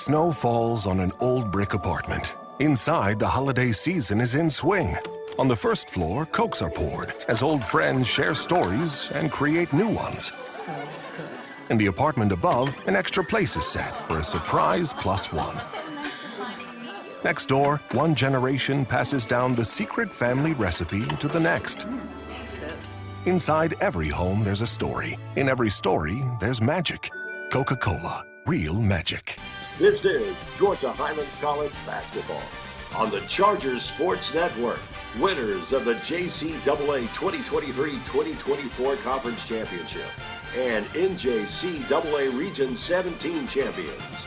Snow falls on an old brick apartment. Inside, the holiday season is in swing. On the first floor, Cokes are poured as old friends share stories and create new ones. In the apartment above, an extra place is set for a surprise +1. Next door, one generation passes down the secret family recipe to the next. Inside every home, there's a story. In every story, there's magic. Coca-Cola, real magic. This is Georgia Highlands College basketball on the Chargers Sports Network. Winners of the JCAA 2023-2024 Conference Championship and NJCAA Region 17 champions.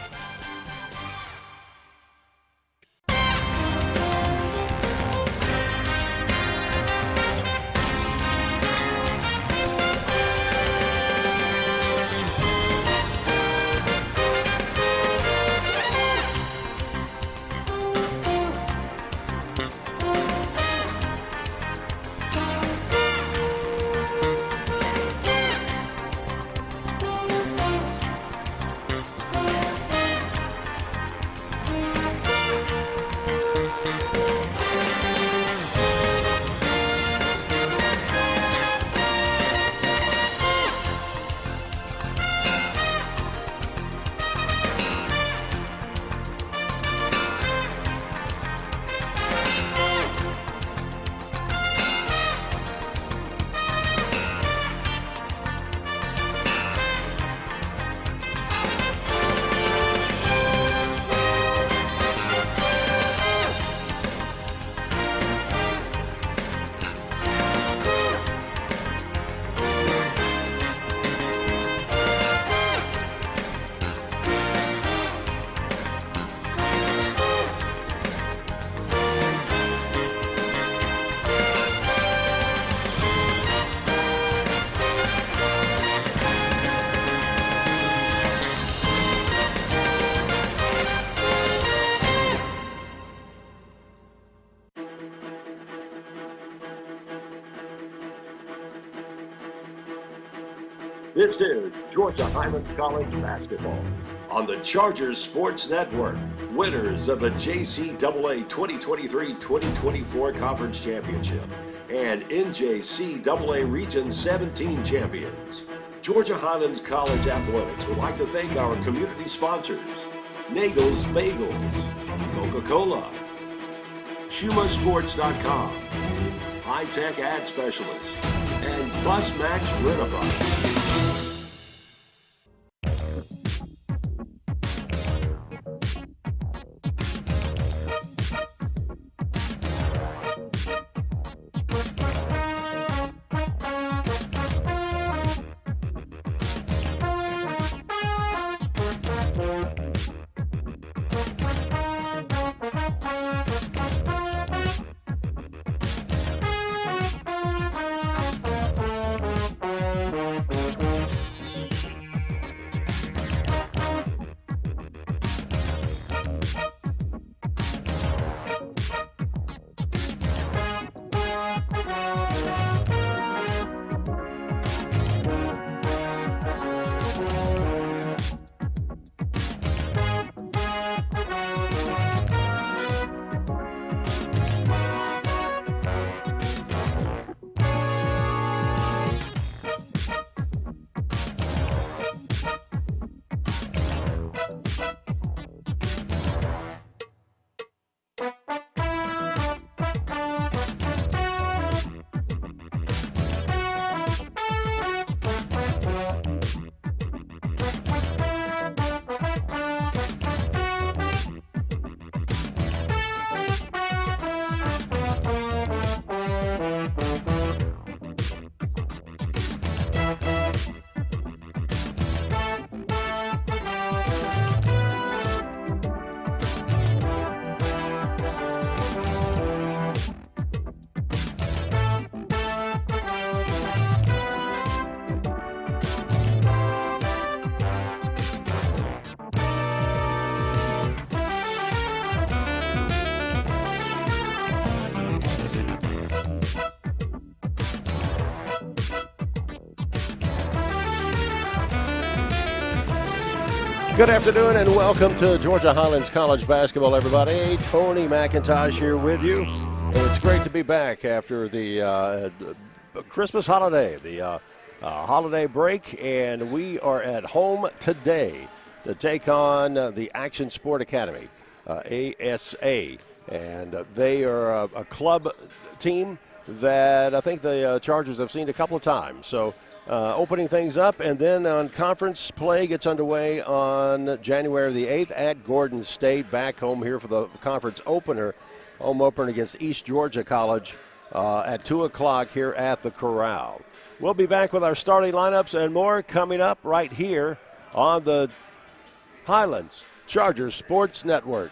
This is Georgia Highlands College basketball on the Chargers Sports Network. Winners of the JCAA 2023-2024 Conference Championship and NJCAA Region 17 champions. Georgia Highlands College Athletics would like to thank our community sponsors: Nagel's Bagels, Coca-Cola, SchumaSports.com, High Tech Ad Specialist, and BusMax Rent-A-Bus. Good afternoon and welcome to Georgia Highlands College basketball, everybody. Tony McIntosh here with you. And it's great to be back after the Christmas holiday, the holiday break, and we are at home today to take on the Action Sport Academy, ASA. And they are a club team that I think the Chargers have seen a couple of times. So opening things up, and then on conference play gets underway on January the 8th at Gordon State, back home here for the conference opener, home opener against East Georgia College at 2 o'clock here at the Corral. We'll be back with our starting lineups and more coming up right here on the Highlands Chargers Sports Network.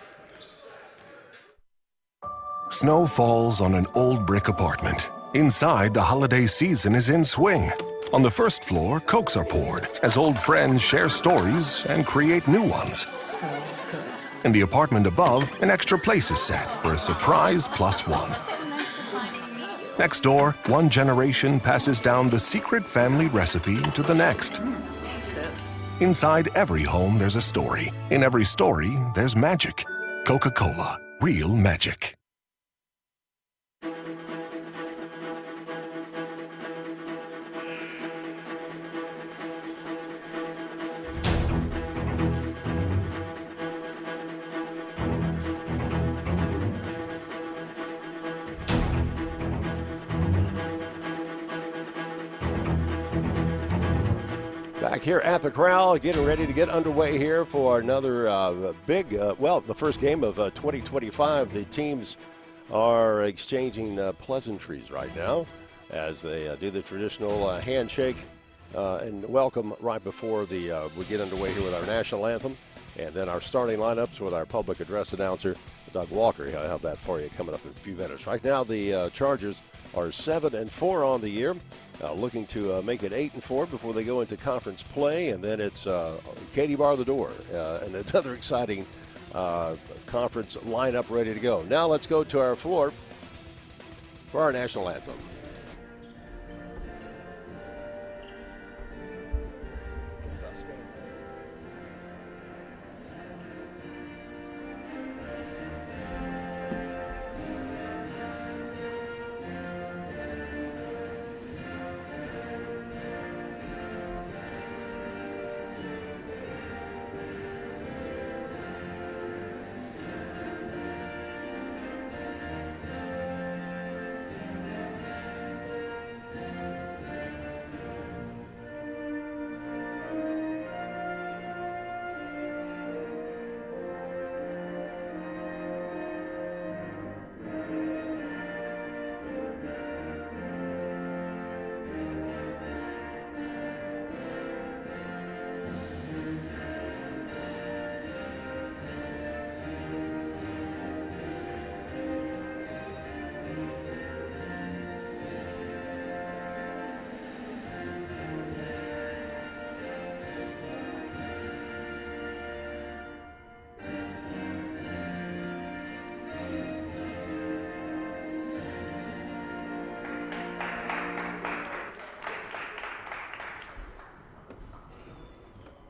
Snow falls on an old brick apartment. Inside, the holiday season is in swing. On the first floor, Cokes are poured as old friends share stories and create new ones. In the apartment above, an extra place is set for a surprise +1. Next door, one generation passes down the secret family recipe to the next. Inside every home, there's a story. In every story, there's magic. Coca-Cola, real magic. Back here at the Corral, getting ready to get underway here for another big, the first game of 2025. The teams are exchanging pleasantries right now as they do the traditional handshake and welcome right before we get underway here with our national anthem. And then our starting lineups with our public address announcer, Doug Walker. He'll have that for you coming up in a few minutes. Right now, the Chargers are 7-4 on the year, looking to make it 8-4 before they go into conference play, and then it's Katie bar the door, and another exciting conference lineup ready to go. Now let's go to our floor for our national anthem.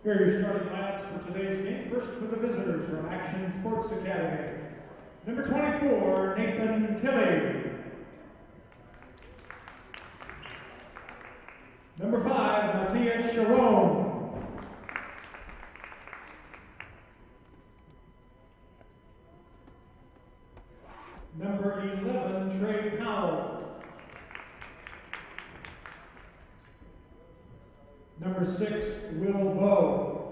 Here are your starting lineups for today's game. First for the visitors from Action Sports Academy. Number 24, Nathan Tilley. Number 5, Matthias Sharon. Number 11, Trey Powell. Number 6, Will Bowe.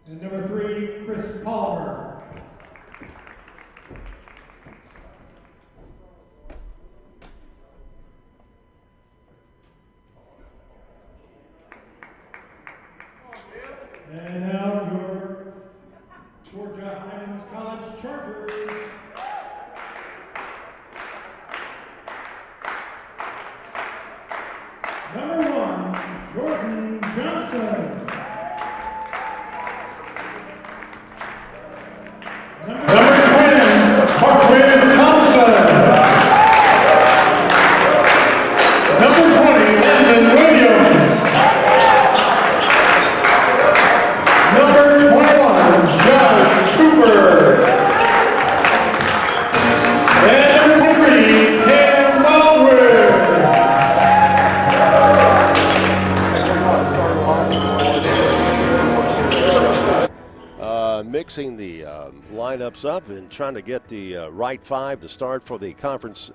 And number 3, Chris Palmer. And now your Georgia Highlands College Chargers. Number 1, Jordan Johnson. Number 20, Marvin Thompson. Number 20, Landon Williams. mixing the lineups up and trying to get the right five to start for the conference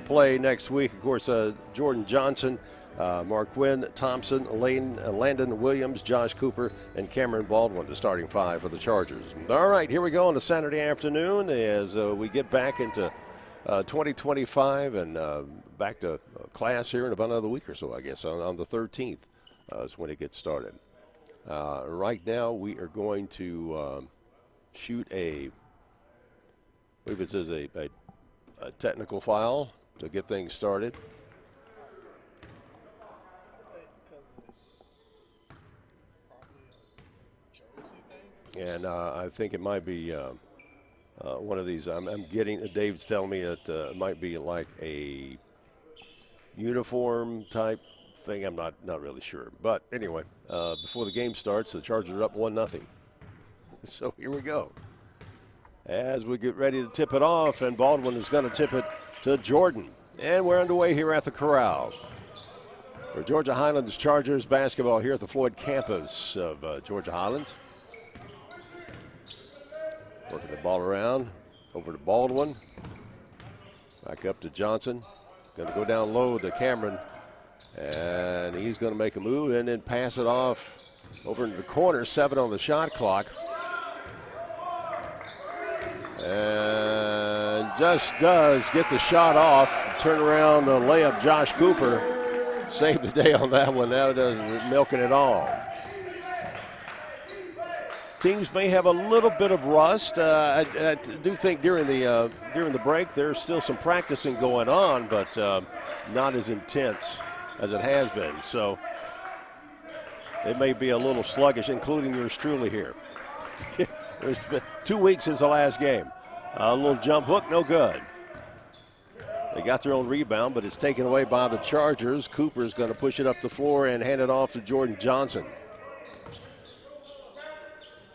play next week. Of course, Jordan Johnson, Marquin Thompson, Landon Williams, Josh Cooper, and Cameron Baldwin, the starting five for the Chargers. All right, here we go on a Saturday afternoon as we get back into 2025 and back to class here in about another week or so, I guess, on the 13th is when it gets started. Right now, we are going to shoot I believe it says a technical foul to get things started. And I think it might be one of these. I'm getting, Dave's telling me that it might be like a uniform type thing. I'm not really sure. But anyway, before the game starts, the Chargers are up 1-0. So here we go. As we get ready to tip it off, and Baldwin is going to tip it to Jordan. And we're underway here at the Corral. For Georgia Highlands Chargers basketball here at the Floyd campus of Georgia Highlands. Working the ball around, over to Baldwin. Back up to Johnson. Going to go down low to Cameron. And he's going to make a move and then pass it off over into the corner. 7 on the shot clock. And just does get the shot off. Turn around layup. Josh Cooper saved the day on that one. That was milking it all. Teams may have a little bit of rust. I do think during the break there's still some practicing going on, but not as intense as it has been. So it may be a little sluggish, including yours truly here. There's been 2 weeks since the last game. A little jump hook, no good. They got their own rebound, but it's taken away by the Chargers. Cooper's going to push it up the floor and hand it off to Jordan Johnson.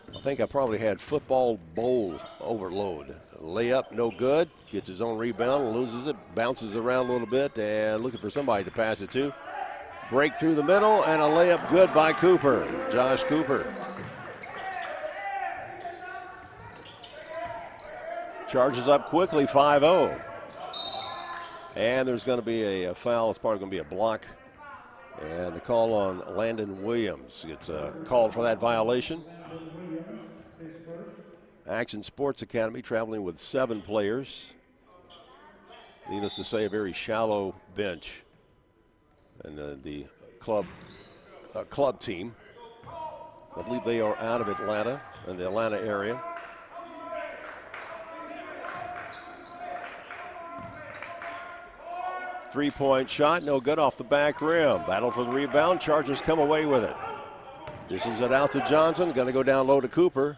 I think I probably had football bowl overload. Layup, no good. Gets his own rebound, loses it, bounces around a little bit, and looking for somebody to pass it to. Break through the middle, and a layup good by Cooper. Josh Cooper. Charges up quickly, 5-0. And there's going to be a foul. It's probably going to be a block. And a call on Landon Williams. It's called for that violation. Action Sports Academy traveling with 7 players. Needless to say, a very shallow bench. And the club team, I believe they are out of Atlanta, in the Atlanta area. Three-point shot, no good off the back rim. Battle for the rebound. Chargers come away with it. This is it out to Johnson. Going to go down low to Cooper.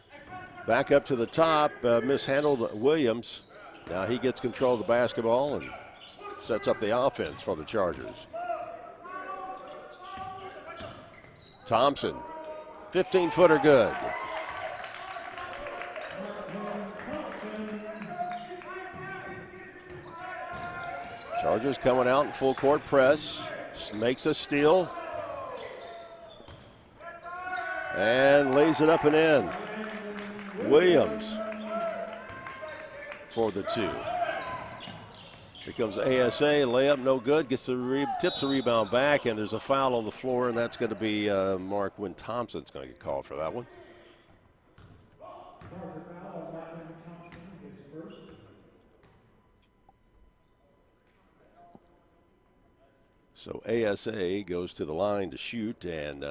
Back up to the top. Mishandled Williams. Now he gets control of the basketball and sets up the offense for the Chargers. Thompson. 15-footer good. Chargers coming out in full court press. Makes a steal. And lays it up and in. Williams for the 2. Here comes ASA. Layup, no good. Tips the rebound back, and there's a foul on the floor, and that's going to be Marquin Thompson's going to get called for that one. So ASA goes to the line to shoot, and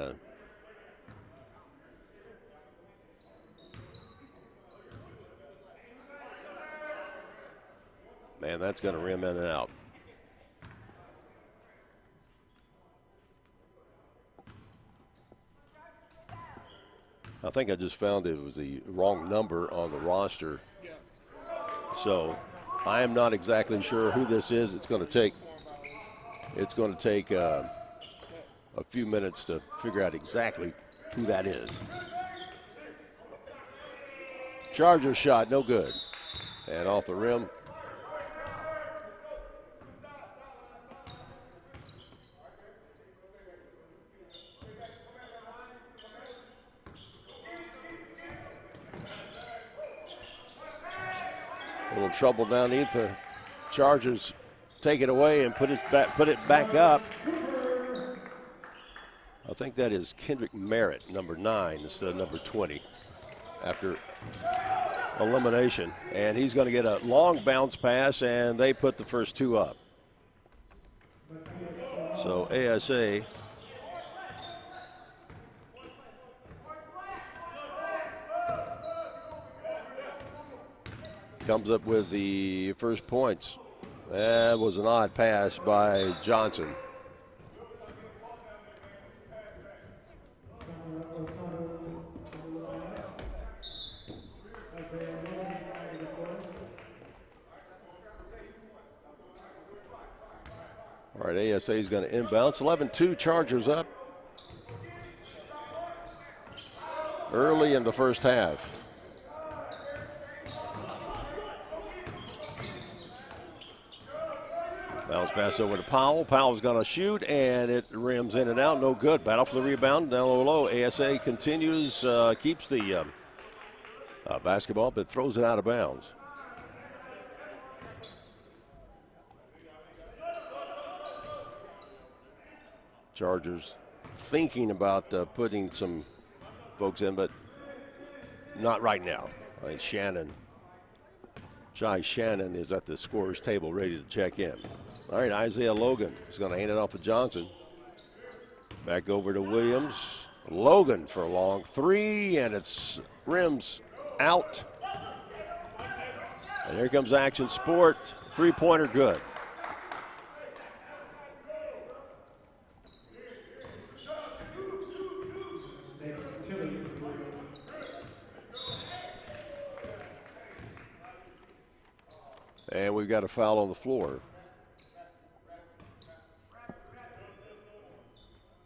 man, that's going to rim in and out. I think I just found it was the wrong number on the roster. So I am not exactly sure who this is. It's going to take a few minutes to figure out exactly who that is. Charger shot, no good. And off the rim. A little trouble down the Chargers take it away and put it back up. I think that is Kendrick Merritt, number 9, instead of number 20, after elimination. And he's going to get a long bounce pass, and they put the first 2 up. So ASA comes up with the first points. That was an odd pass by Johnson. All right, ASA is going to inbounds. 11-2, Chargers up early in the first half. Bounce pass over to Powell. Powell's going to shoot, and it rims in and out. No good. Battle for the rebound. Down low. ASA continues, keeps the basketball, but throws it out of bounds. Chargers thinking about putting some folks in, but not right now. I mean, Jai Shannon is at the scorer's table ready to check in. All right, Isaiah Logan is going to hand it off to Johnson. Back over to Williams. Logan for a long 3, and it's rims out. And here comes Action Sport. 3-pointer good. And we've got a foul on the floor.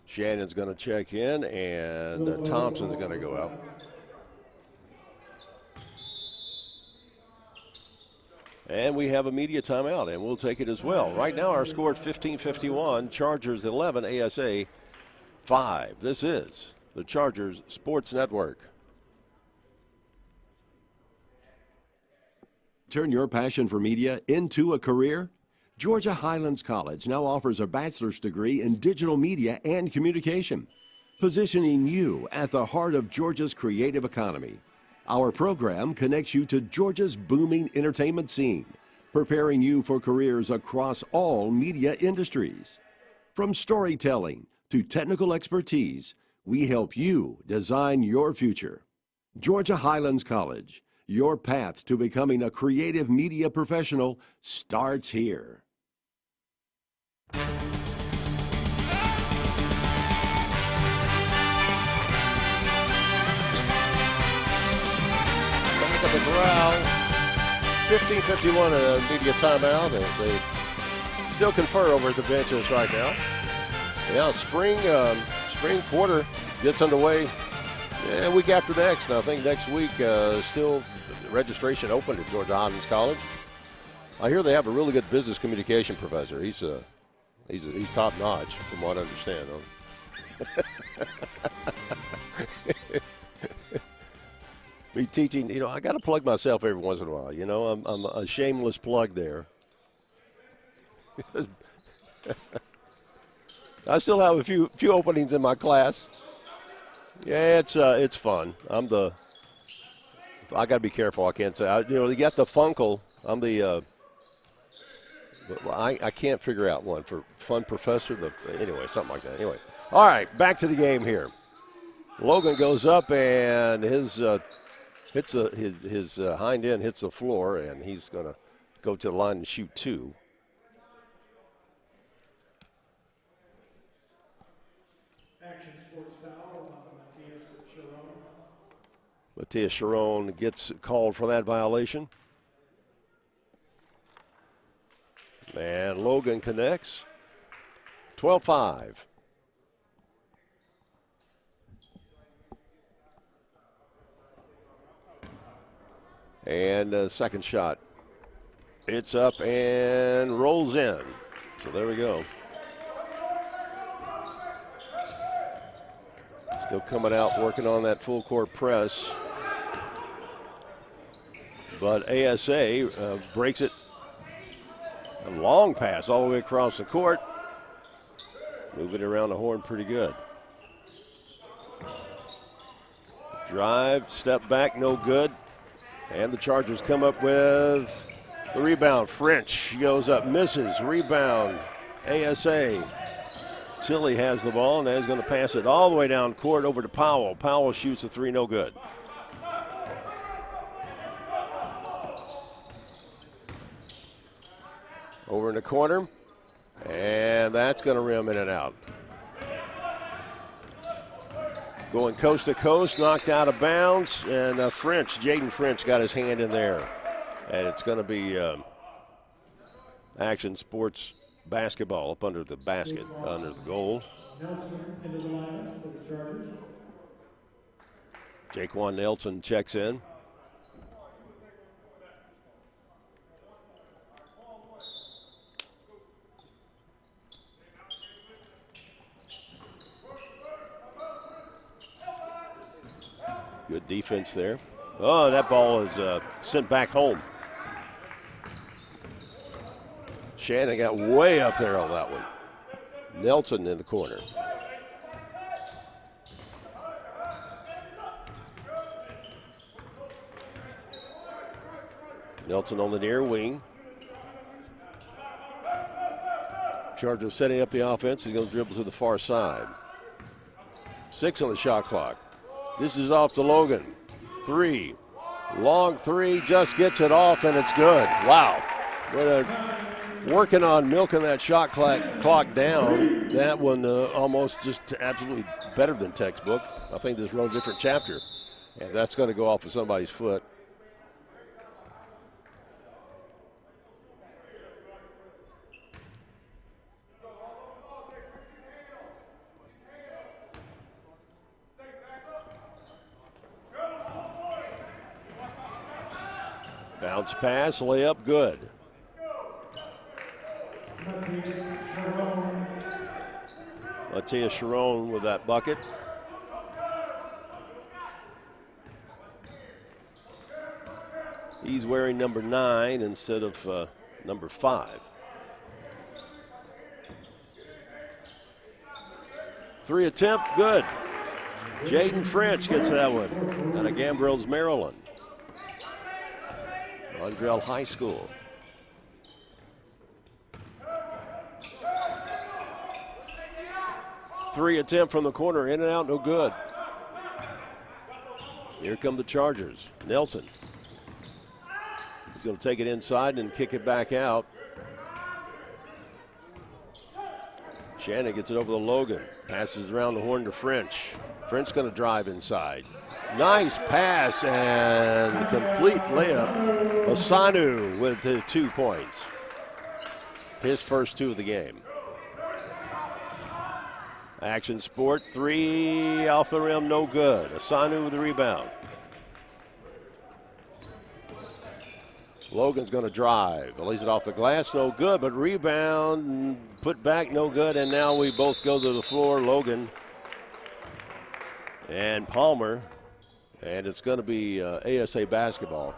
Shannon's going to check in, and Thompson's going to go out. And we have a media timeout, and we'll take it as well. Right now, our score at 15:51, Chargers 11, ASA 5. This is the Chargers Sports Network. Turn your passion for media into a career? Georgia Highlands College now offers a bachelor's degree in digital media and communication, positioning you at the heart of Georgia's creative economy. Our program connects you to Georgia's booming entertainment scene, preparing you for careers across all media industries. From storytelling to technical expertise, we help you design your future. Georgia Highlands College. Your path to becoming a creative media professional starts here. Back at the Corral, 15:51, a media timeout. They still confer over at the benches right now. Yeah, spring quarter gets underway. A week after next, and I think next week still registration open at Georgia Highlands College. I hear they have a really good business communication professor. He's top notch, from what I understand. Me teaching, I got to plug myself every once in a while. I'm a shameless plug there. I still have a few openings in my class. Yeah, it's fun. I got to be careful. I can't say. You got the Funkle. I'm the. I can't figure out one for fun professor. Anyway, something like that. Anyway, all right, back to the game here. Logan goes up and his hind end hits the floor, and he's going to go to the line and shoot 2. Matias Sharon gets called for that violation. And Logan connects. 12-5. And the second shot. It's up and rolls in. So there we go. Still coming out, working on that full court press. But ASA breaks it. A long pass all the way across the court. Moving around the horn pretty good. Drive, step back, no good. And the Chargers come up with the rebound. French goes up, misses. Rebound, ASA. Tilly has the ball, and is going to pass it all the way down court over to Powell. Powell shoots a three, no good. Over in the corner, and that's going to rim in and out. Going coast to coast, knocked out of bounds, and Jaden French got his hand in there. And it's going to be Action Sports basketball up under the basket, under the goal. Nelson into the lineup for the Chargers. Jaquan Nelson checks in. Good defense there. Oh, that ball is sent back home. Shannon got way up there on that one. Nelson in the corner. Nelson on the near wing. Chargers setting up the offense. He's going to dribble to the far side. 6 on the shot clock. This is off to Logan. 3. Long 3, just gets it off, and it's good. Wow. Working on milking that shot clock down. That one almost just absolutely better than textbook. I think this wrote a different chapter. And that's going to go off of somebody's foot. Bounce pass, layup, good. Matias Sharon with that bucket. He's wearing number 9 instead of number 5. 3 attempt, good. Jaden French gets that one out of Gambrels, Maryland. Mondrell High School. Three attempt from the corner, in and out, no good. Here come the Chargers. Nelson. He's going to take it inside and kick it back out. Shannon gets it over to Logan. Passes around the horn to French. French going to drive inside. Nice pass and complete layup. Osanu with the 2 points. His first 2 of the game. Action Sport, 3 off the rim, no good. Osanu with the rebound. Logan's going to drive. Lays it off the glass, no good, but rebound, put back, no good, and now we both go to the floor. Logan and Palmer, and it's going to be ASA basketball.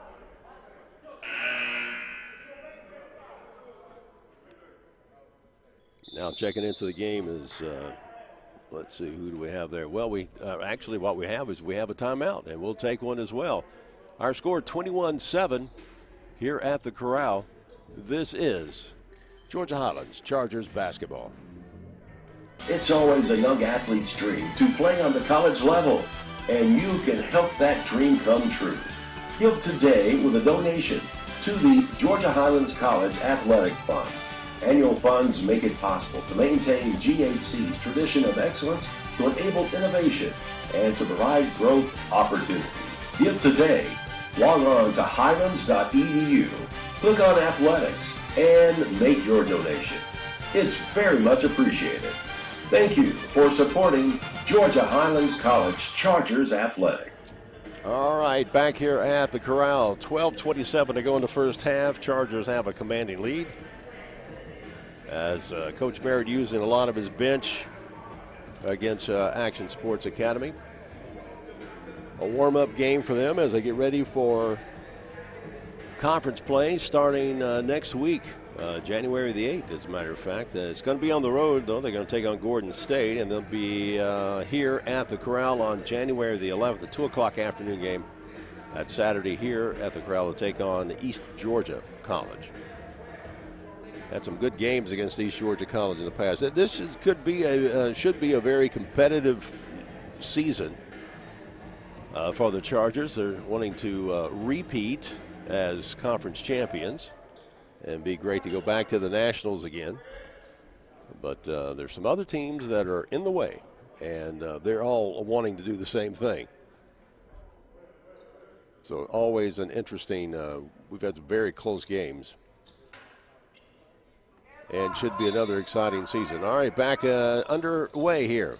Now checking into the game is, let's see, who do we have there? Well, actually what we have is we have a timeout, and we'll take one as well. Our score 21-7 here at the Corral. This is Georgia Highlands Chargers basketball. It's always a young athlete's dream to play on the college level, and you can help that dream come true. Give today with a donation to the Georgia Highlands College Athletic Fund. Annual funds make it possible to maintain GHC's tradition of excellence, to enable innovation, and to provide growth opportunity. Give today. Log on to highlands.edu, click on athletics, and make your donation. It's very much appreciated. Thank you for supporting Georgia Highlands College Chargers Athletics. All right, back here at the Corral, 12:27 to go in the first half. Chargers have a commanding lead as Coach Merritt using a lot of his bench against Action Sports Academy. A warm-up game for them as they get ready for conference play starting next week, January the 8th, as a matter of fact. It's going to be on the road, though. They're going to take on Gordon State, and they'll be here at the Corral on January the 11th, a 2 o'clock afternoon game. That Saturday here at the Corral to take on East Georgia College. Had some good games against East Georgia College in the past. This should be a very competitive season for the Chargers. They're wanting to repeat as conference champions and be great to go back to the Nationals again. But there's some other teams that are in the way, and they're all wanting to do the same thing. So always an interesting, we've had very close games. And should be another exciting season. All right, back underway here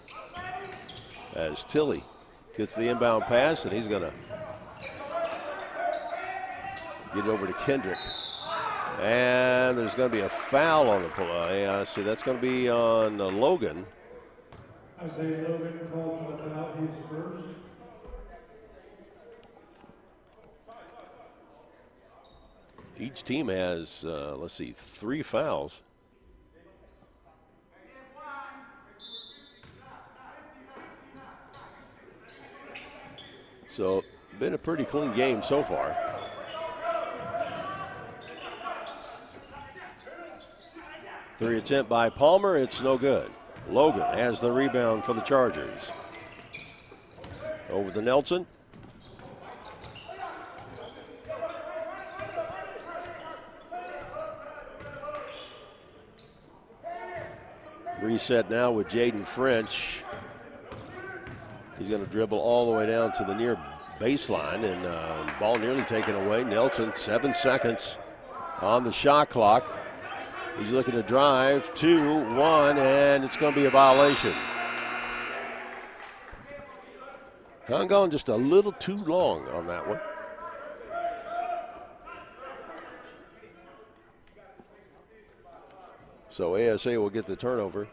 as Tilley gets the inbound pass, and he's going to get it over to Kendrick. And there's going to be a foul on the play. See, that's going to be on Logan. Isaiah Logan called for the foul. He's first. Each team has, 3 fouls. So, been a pretty clean game so far. Three attempt by Palmer, it's no good. Logan has the rebound for the Chargers. Over to Nelson. Reset now with Jaden French. He's going to dribble all the way down to the near baseline, and ball nearly taken away. Nelson, 7 seconds on the shot clock. He's looking to drive, 2, 1, and it's going to be a violation. Hung on just a little too long on that one. So ASA will get the turnover.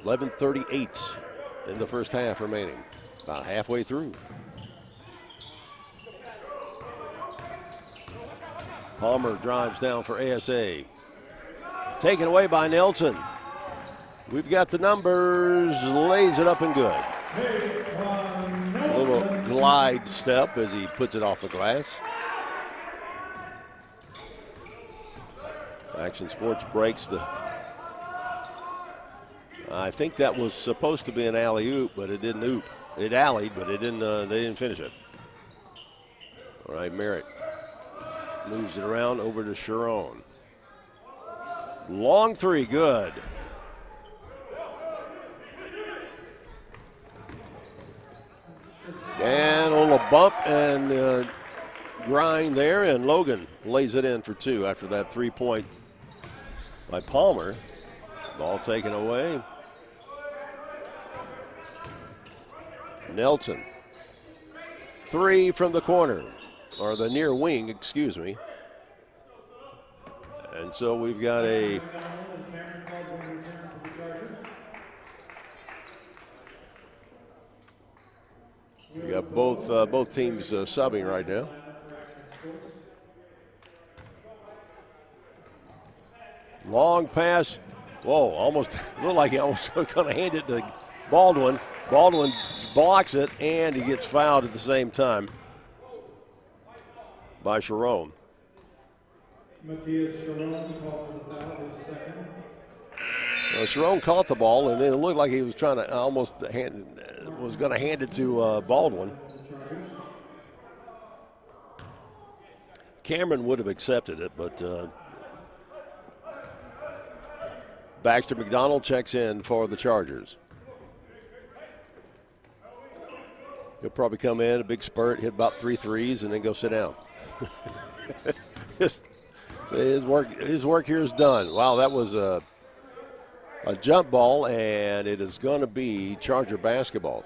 11:38 in the first half remaining. About halfway through. Palmer drives down for ASA. Taken away by Nelson. We've got the numbers. Lays it up and good. A little glide step as he puts it off the glass. Action Sports breaks the. I think that was supposed to be an alley-oop, but it didn't oop. It alleyed, but it didn't. They didn't finish it. All right, Merritt moves it around over to Sharon. Long three, good. And a little bump and grind there, and Logan lays it in for 2 after that 3-point by Palmer. Ball taken away. Nelson. 3 from the corner, or the near wing, excuse me. And so we've got a both teams subbing right now. Long pass. Whoa, almost looked like he almost going to hand it to Baldwin. Baldwin blocks it, and he gets fouled at the same time by Sharon. Matthias Sharon called for the foul, his second. Well, Sharon caught the ball, and it looked like he was trying to was going to hand it to Baldwin. Cameron would have accepted it, but Baxter McDonald checks in for the Chargers. He'll probably come in, a big spurt, hit about 3 threes, and then go sit down. His work here is done. Wow, that was a jump ball, and it is going to be Charger basketball.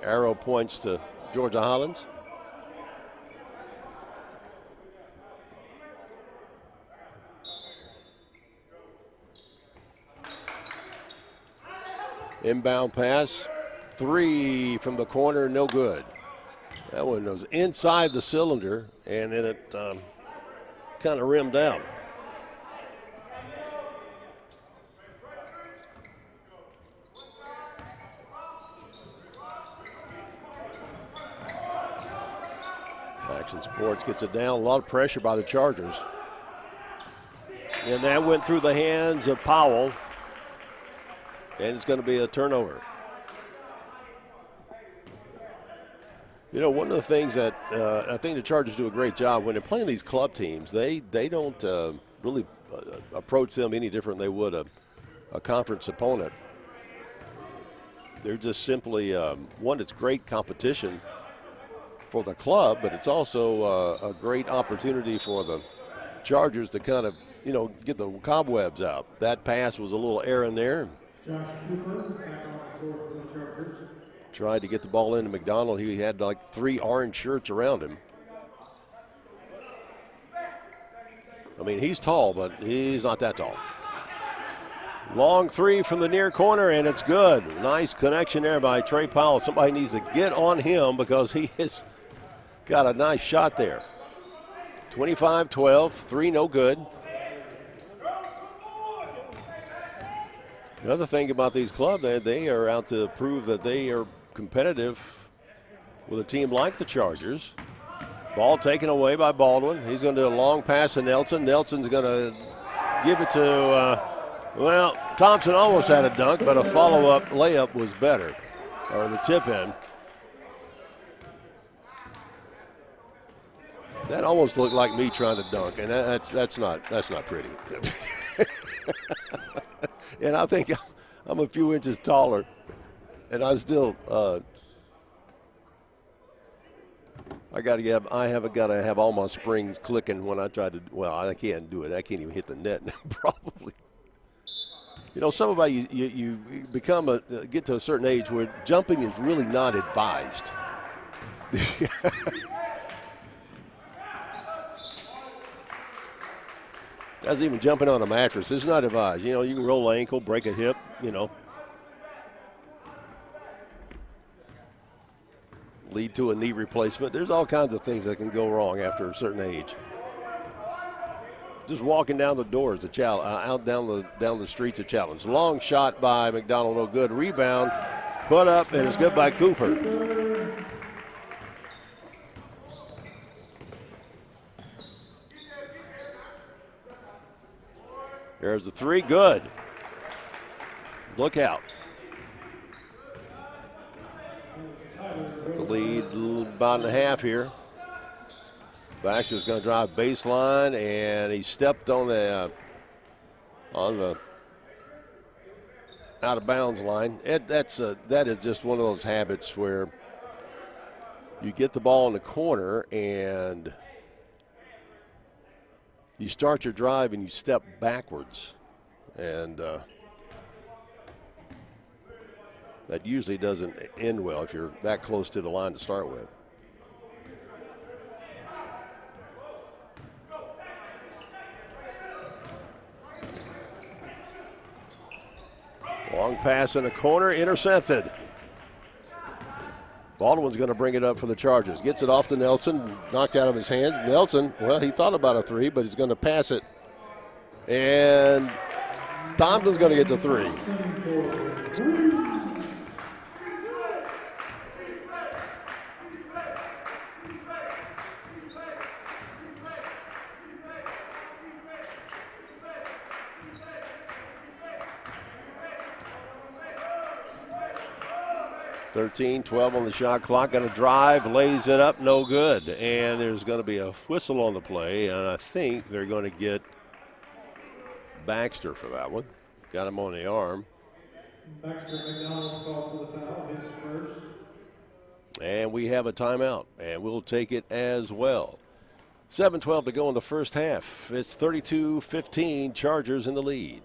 Arrow points to Georgia Highlands. Inbound pass, 3 from the corner, no good. That one was inside the cylinder, and then it kind of rimmed out. Action Sports gets it down. A lot of pressure by the Chargers. And that went through the hands of Powell. And it's going to be a turnover. You know, one of the things that I think the Chargers do a great job when they're playing these club teams, they don't really approach them any different than they would a conference opponent. They're just simply, one, it's great competition for the club, but it's also a great opportunity for the Chargers to kind of, you know, get the cobwebs out. That pass was a little error in there. Josh Cooper back on the floor for the Chargers. Tried to get the ball into McDonald. He had like 3 orange shirts around him. I mean, he's tall, but he's not that tall. Long 3 from the near corner, and it's good. Nice connection there by Trey Powell. Somebody needs to get on him because he has got a nice shot there. 25-12, 3 no good. The other thing about these clubs, they are out to prove that they are competitive with a team like the Chargers. Ball taken away by Baldwin. He's going to do a long pass to Nelson. Nelson's going to give it to, well, Thompson almost had a dunk, but a follow-up layup was better, or the tip in. That almost looked like me trying to dunk, and that's not pretty. And I think I'm a few inches taller, and I still I haven't got to have all my springs clicking when I try to. Well, I can't do it. I can't even hit the net probably. You know, some about you become get to a certain age where jumping is really not advised. That's even jumping on a mattress. It's not advised. You know, you can roll an ankle, break a hip, you know. Lead to a knee replacement. There's all kinds of things that can go wrong after a certain age. Just walking down the doors, out down the streets of challenge. Long shot by McDonald, no good. Rebound, put up, and it's good by Cooper. There's the 3, good. Look out. The lead about and a half here. Baxter's going to drive baseline, and he stepped on the out of bounds line. That is just one of those habits where you get the ball in the corner and you start your drive and you step backwards, and that usually doesn't end well if you're that close to the line to start with. Long pass in the corner, intercepted. Baldwin's going to bring it up for the Chargers. Gets it off to Nelson, knocked out of his hands. Nelson, well, he thought about a 3, but he's going to pass it. And Thompson's going to get the 3. (13-12) on the shot clock. Going to drive, lays it up, no good. And there's going to be a whistle on the play, and I think they're going to get Baxter for that one. Got him on the arm. Baxter McDonald called for the foul, his first. And we have a timeout, and we'll take it as well. 7:12 to go in the first half. It's 32-15, Chargers in the lead.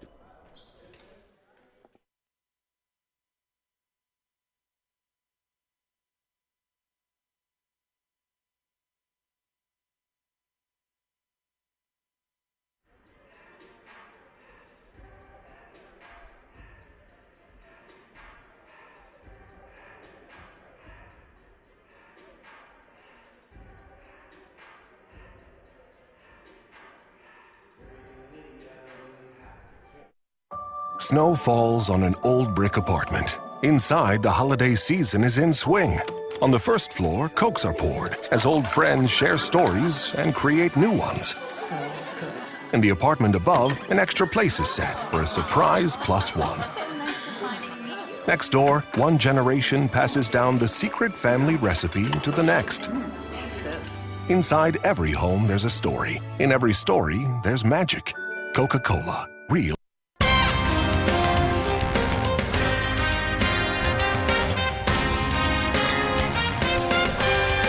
Snow falls on an old brick apartment. Inside, the holiday season is in swing. On the first floor, Cokes are poured as old friends share stories and create new ones. In the apartment above, an extra place is set for a surprise +1. Next door, one generation passes down the secret family recipe to the next. Inside every home, there's a story. In every story, there's magic. Coca-Cola, real.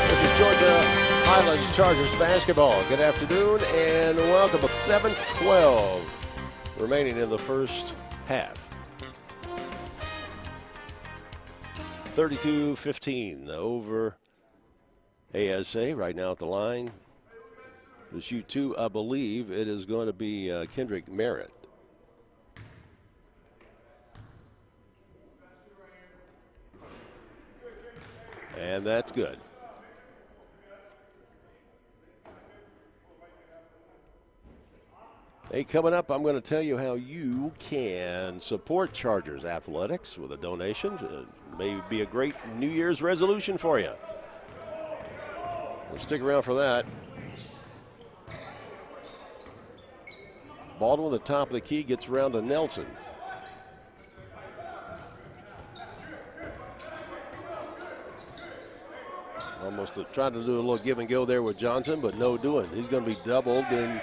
This is Georgia Highlands Chargers basketball. Good afternoon and welcome. 7:12 remaining in the first half. 32-15 over ASA right now at the line. To shoot two, I believe it is going to be Kendrick Merritt. And that's good. Hey, coming up, I'm going to tell you how you can support Chargers athletics with a donation. May be a great New Year's resolution for you. We'll stick around for that. Baldwin, the top of the key, gets around to Nelson. Almost trying to do a little give and go there with Johnson, but no doing. He's going to be doubled and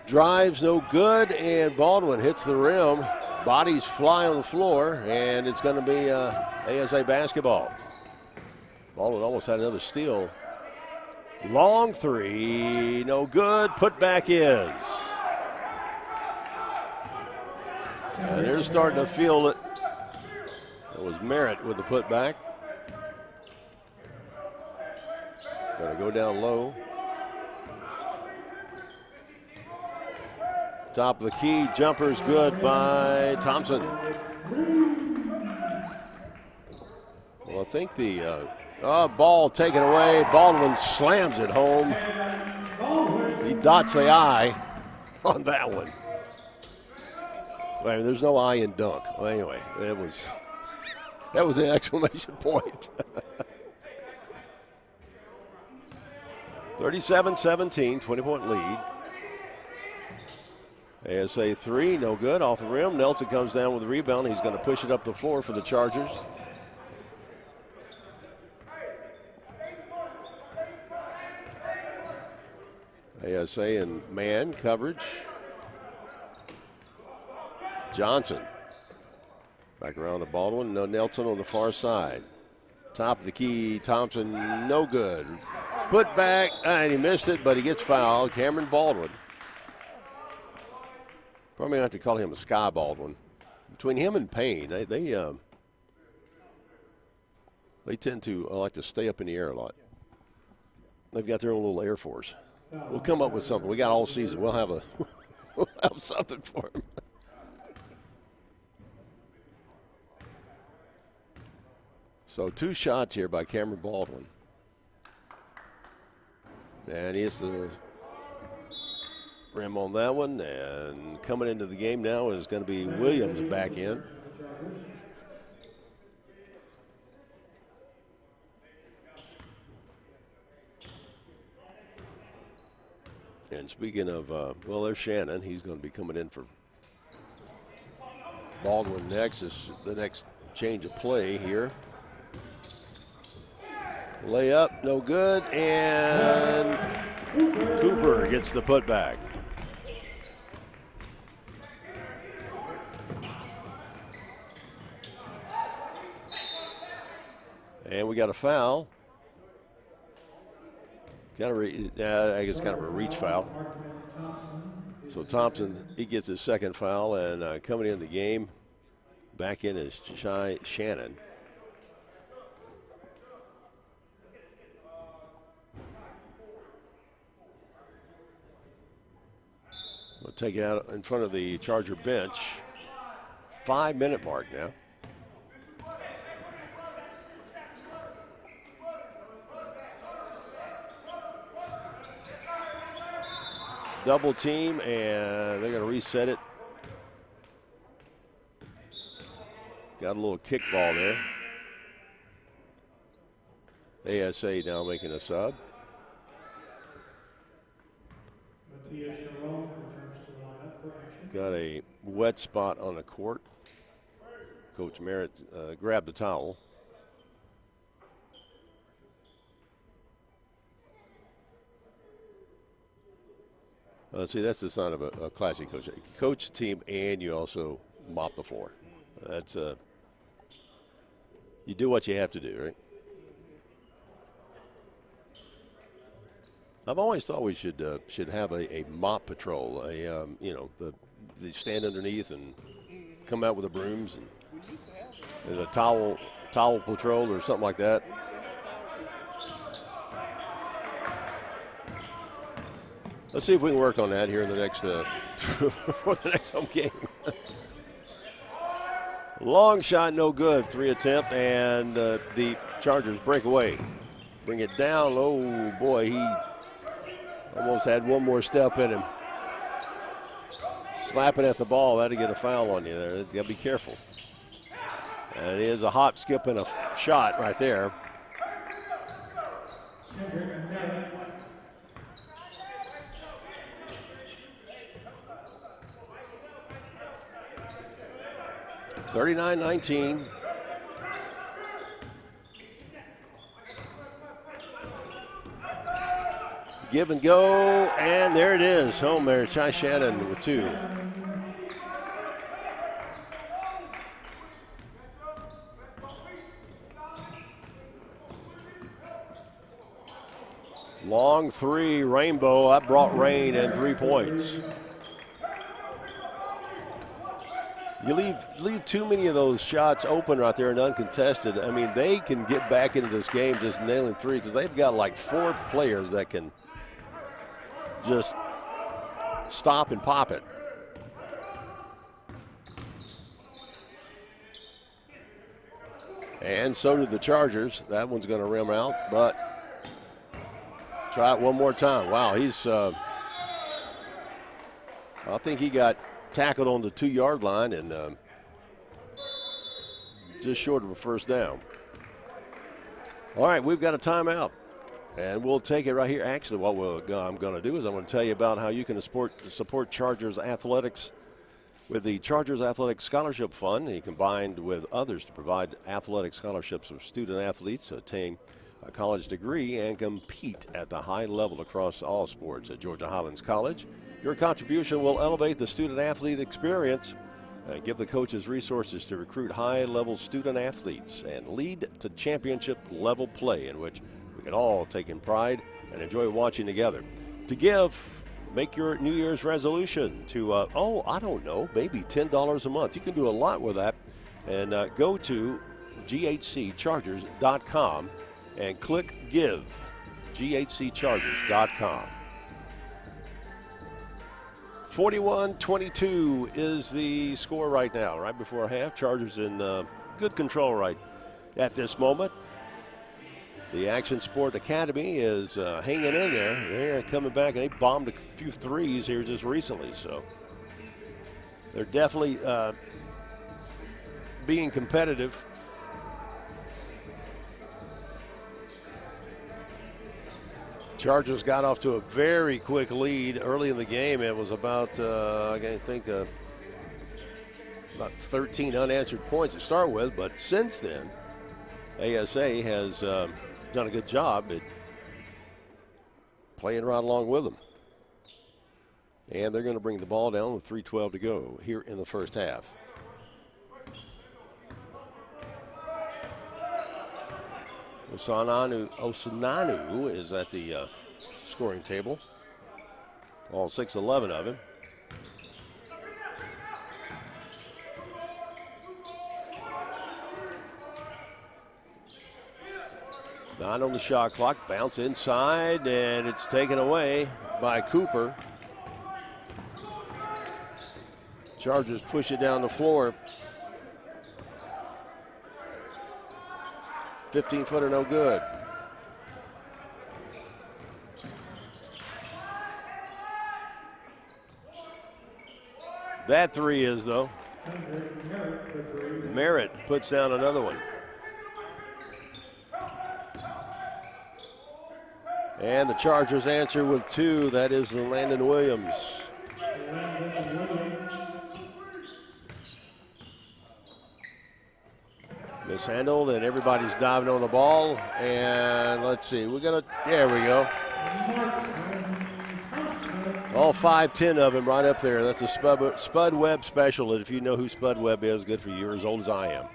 drives no good, and Baldwin hits the rim. Bodies fly on the floor, and it's going to be ASA basketball. Baldwin almost had another steal. Long three, no good. Putback is. And they're starting to feel it. It was Merritt with the putback. Going to go down low. Top of the key, jumper's good by Thompson. Well, I think the ball taken away. Baldwin slams it home. He dots the I on that one. Well, there's no I in dunk. Well, anyway, that was an exclamation point. 37-17, 20-point lead. ASA three, no good, off the rim. Nelson comes down with the rebound. He's going to push it up the floor for the Chargers. ASA and man coverage. Johnson back around to Baldwin. No, Nelson on the far side. Top of the key, Thompson, no good. Put back, and he missed it, but he gets fouled. Cameron Baldwin. Probably have to call him a Sky Baldwin. Between him and Payne, they tend to like to stay up in the air a lot. They've got their own little Air Force. We'll come up with something. We got all season. We'll have something for him. So 2 shots here by Cameron Baldwin. And he hits the rim on that one. And coming into the game now is going to be Williams back in. And speaking of, well, there's Shannon. He's going to be coming in for Baldwin next. This is the next change of play here. Layup, no good, and Cooper gets the putback. And we got a foul. I guess kind of a reach foul. So Thompson, he gets his second foul, and coming in the game, back in is Shannon. We'll take it out in front of the Charger bench. 5-minute mark now. Double team, and they're going to reset it. Got a little kickball there. ASA now making a sub. Got a wet spot on the court. Coach Merritt grabbed the towel. See, that's the sign of a classy coach. You coach the team and you also mop the floor. That's you do what you have to do, right? I've always thought we should have a mop patrol. They stand underneath and come out with the brooms and a towel patrol or something like that. Let's see if we can work on that here in the next for the next home game. Long shot, no good. 3 attempt, and the Chargers break away. Bring it down. Oh, boy, he almost had one more step in him. Slapping at the ball, that'll get a foul on you there. You got to be careful. And it is a hop, skip, and a shot right there. (39-19). Give and go, and there it is. Home there, Chai Shannon with 2. Long 3, Rainbow. That brought rain and 3 points. You leave too many of those shots open right there and uncontested. I mean, they can get back into this game just nailing 3 because they've got like 4 players that can just stop and pop it. And so do the Chargers. That one's going to rim out, but try it one more time. Wow, he's I think he got tackled on the 2-yard line and just short of a first down. All right, we've got a timeout, and we'll take it right here. Actually, what I'm going to do is I'm going to tell you about how you can support Chargers athletics with the Chargers Athletic Scholarship Fund. He combined with others to provide athletic scholarships for student athletes to attain a college degree and compete at the high level across all sports at Georgia Highlands College. Your contribution will elevate the student-athlete experience and give the coaches resources to recruit high-level student athletes and lead to championship-level play in which we can all take in pride and enjoy watching together. To give, make your New Year's resolution to, I don't know, maybe $10 a month. You can do a lot with that. And go to ghcchargers.com and click Give, ghcchargers.com. 41-22 is the score right now, right before half. Chargers in good control right at this moment. The Action Sport Academy is hanging in there. They're coming back, and they bombed a few threes here just recently. So they're definitely being competitive. Chargers got off to a very quick lead early in the game. It was about, about 13 unanswered points to start with. But since then, ASA has done a good job at playing right along with them. And they're going to bring the ball down with 3:12 to go here in the first half. Osananu is at the scoring table. All 6'11" of him. Nine on the shot clock. Bounce inside, and it's taken away by Cooper. Chargers push it down the floor. 15-footer, no good. That 3 is, though. Merritt puts down another one. And the Chargers answer with 2. That is Landon Williams. Mishandled, and everybody's diving on the ball. And let's see, there we go. All 5'10" of him right up there. That's a Spud Webb special. And if you know who Spud Webb is, good for you. You're as old as I am.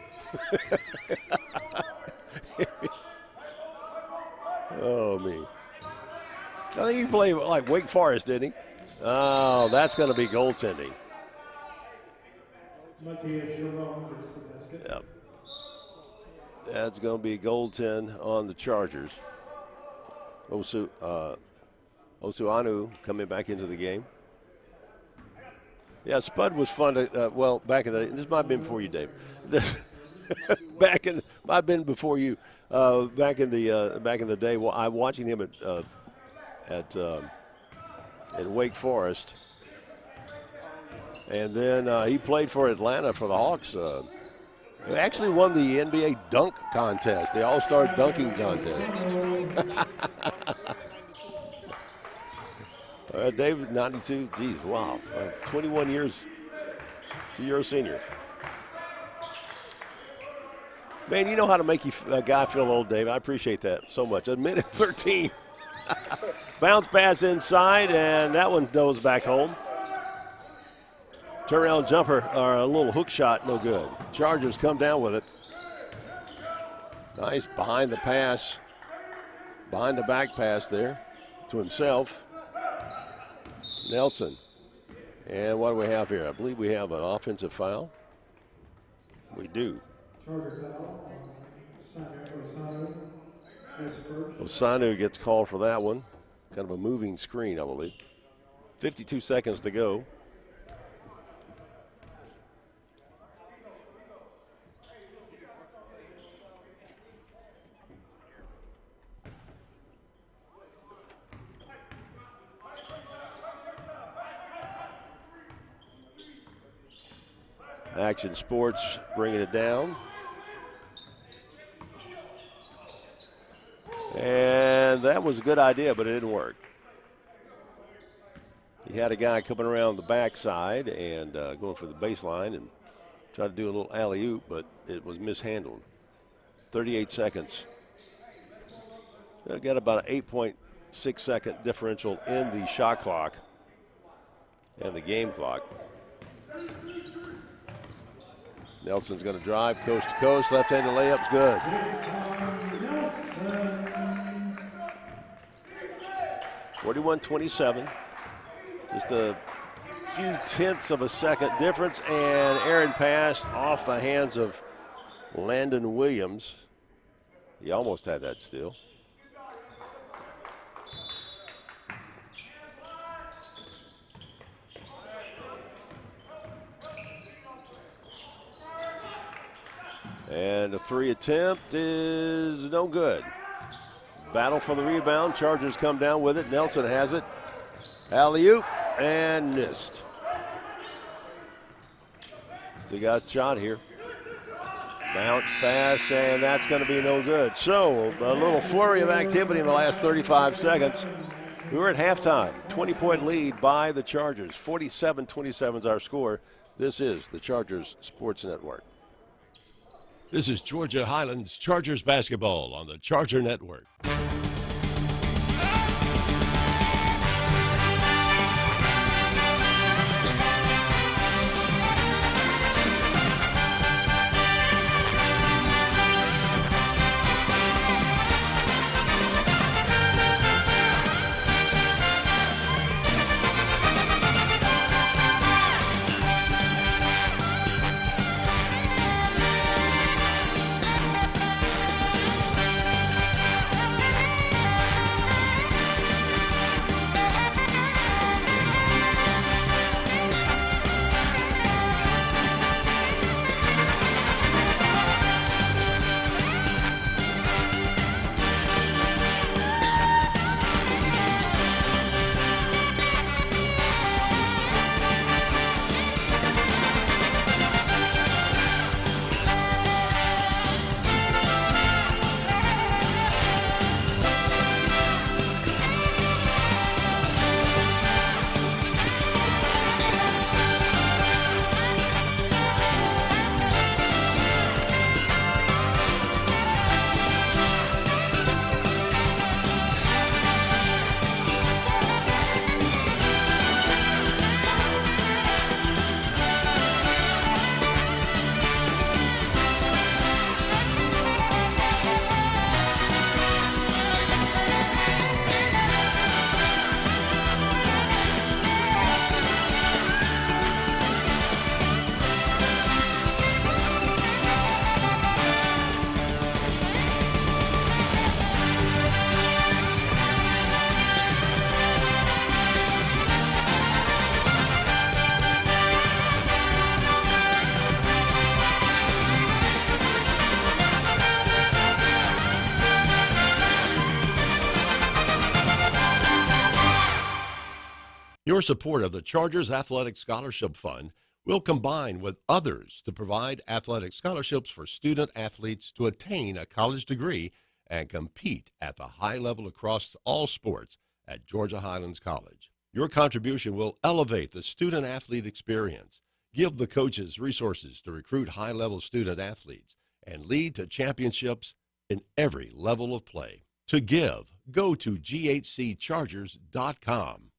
Oh, me. I think he played like Wake Forest, didn't he? Oh, that's going to be goaltending. Yep. That's going to be a goaltend on the Chargers. Osuanu coming back into the game. Yeah, Spud was fun to, back in the, this might have been before you, Dave. Might have been before you. Back in the day, I'm watching him at Wake Forest, and then he played for Atlanta for the Hawks. He actually won the NBA dunk contest, the All-Star dunking contest. David, 92, geez, wow, 21 years to your senior. Man, you know how to make a guy feel old, Dave. I appreciate that so much. A minute 13. Bounce pass inside, and that one goes back home. Turnaround jumper, or a little hook shot, no good. Chargers come down with it. Nice behind the pass, behind the back pass there to himself. Nelson. And what do we have here? I believe we have an offensive foul. We do. Osanu gets called for that one. Kind of a moving screen, I believe. 52 seconds to go. Action Sports bringing it down. And that was a good idea, but it didn't work. He had a guy coming around the backside and going for the baseline and tried to do a little alley-oop, but it was mishandled. 38 seconds. They've got about an 8.6 second differential in the shot clock and the game clock. Nelson's going to drive coast to coast. Left-handed layup's good. 41-27. Just a few tenths of a second difference, and Aaron passed off the hands of Landon Williams. He almost had that steal. And the 3 attempt is no good. Battle for the rebound. Chargers come down with it. Nelson has it. Alley-oop and missed. Still got a shot here. Bounce pass, and that's going to be no good. So a little flurry of activity in the last 35 seconds. We're at halftime. 20-point lead by the Chargers. 47-27 is our score. This is the Chargers Sports Network. This is Georgia Highlands Chargers basketball on the Charger Network. Your support of the Chargers Athletic Scholarship Fund will combine with others to provide athletic scholarships for student athletes to attain a college degree and compete at the high level across all sports at Georgia Highlands College. Your contribution will elevate the student athlete experience, give the coaches resources to recruit high-level student athletes, and lead to championships in every level of play. To give, go to ghcchargers.com.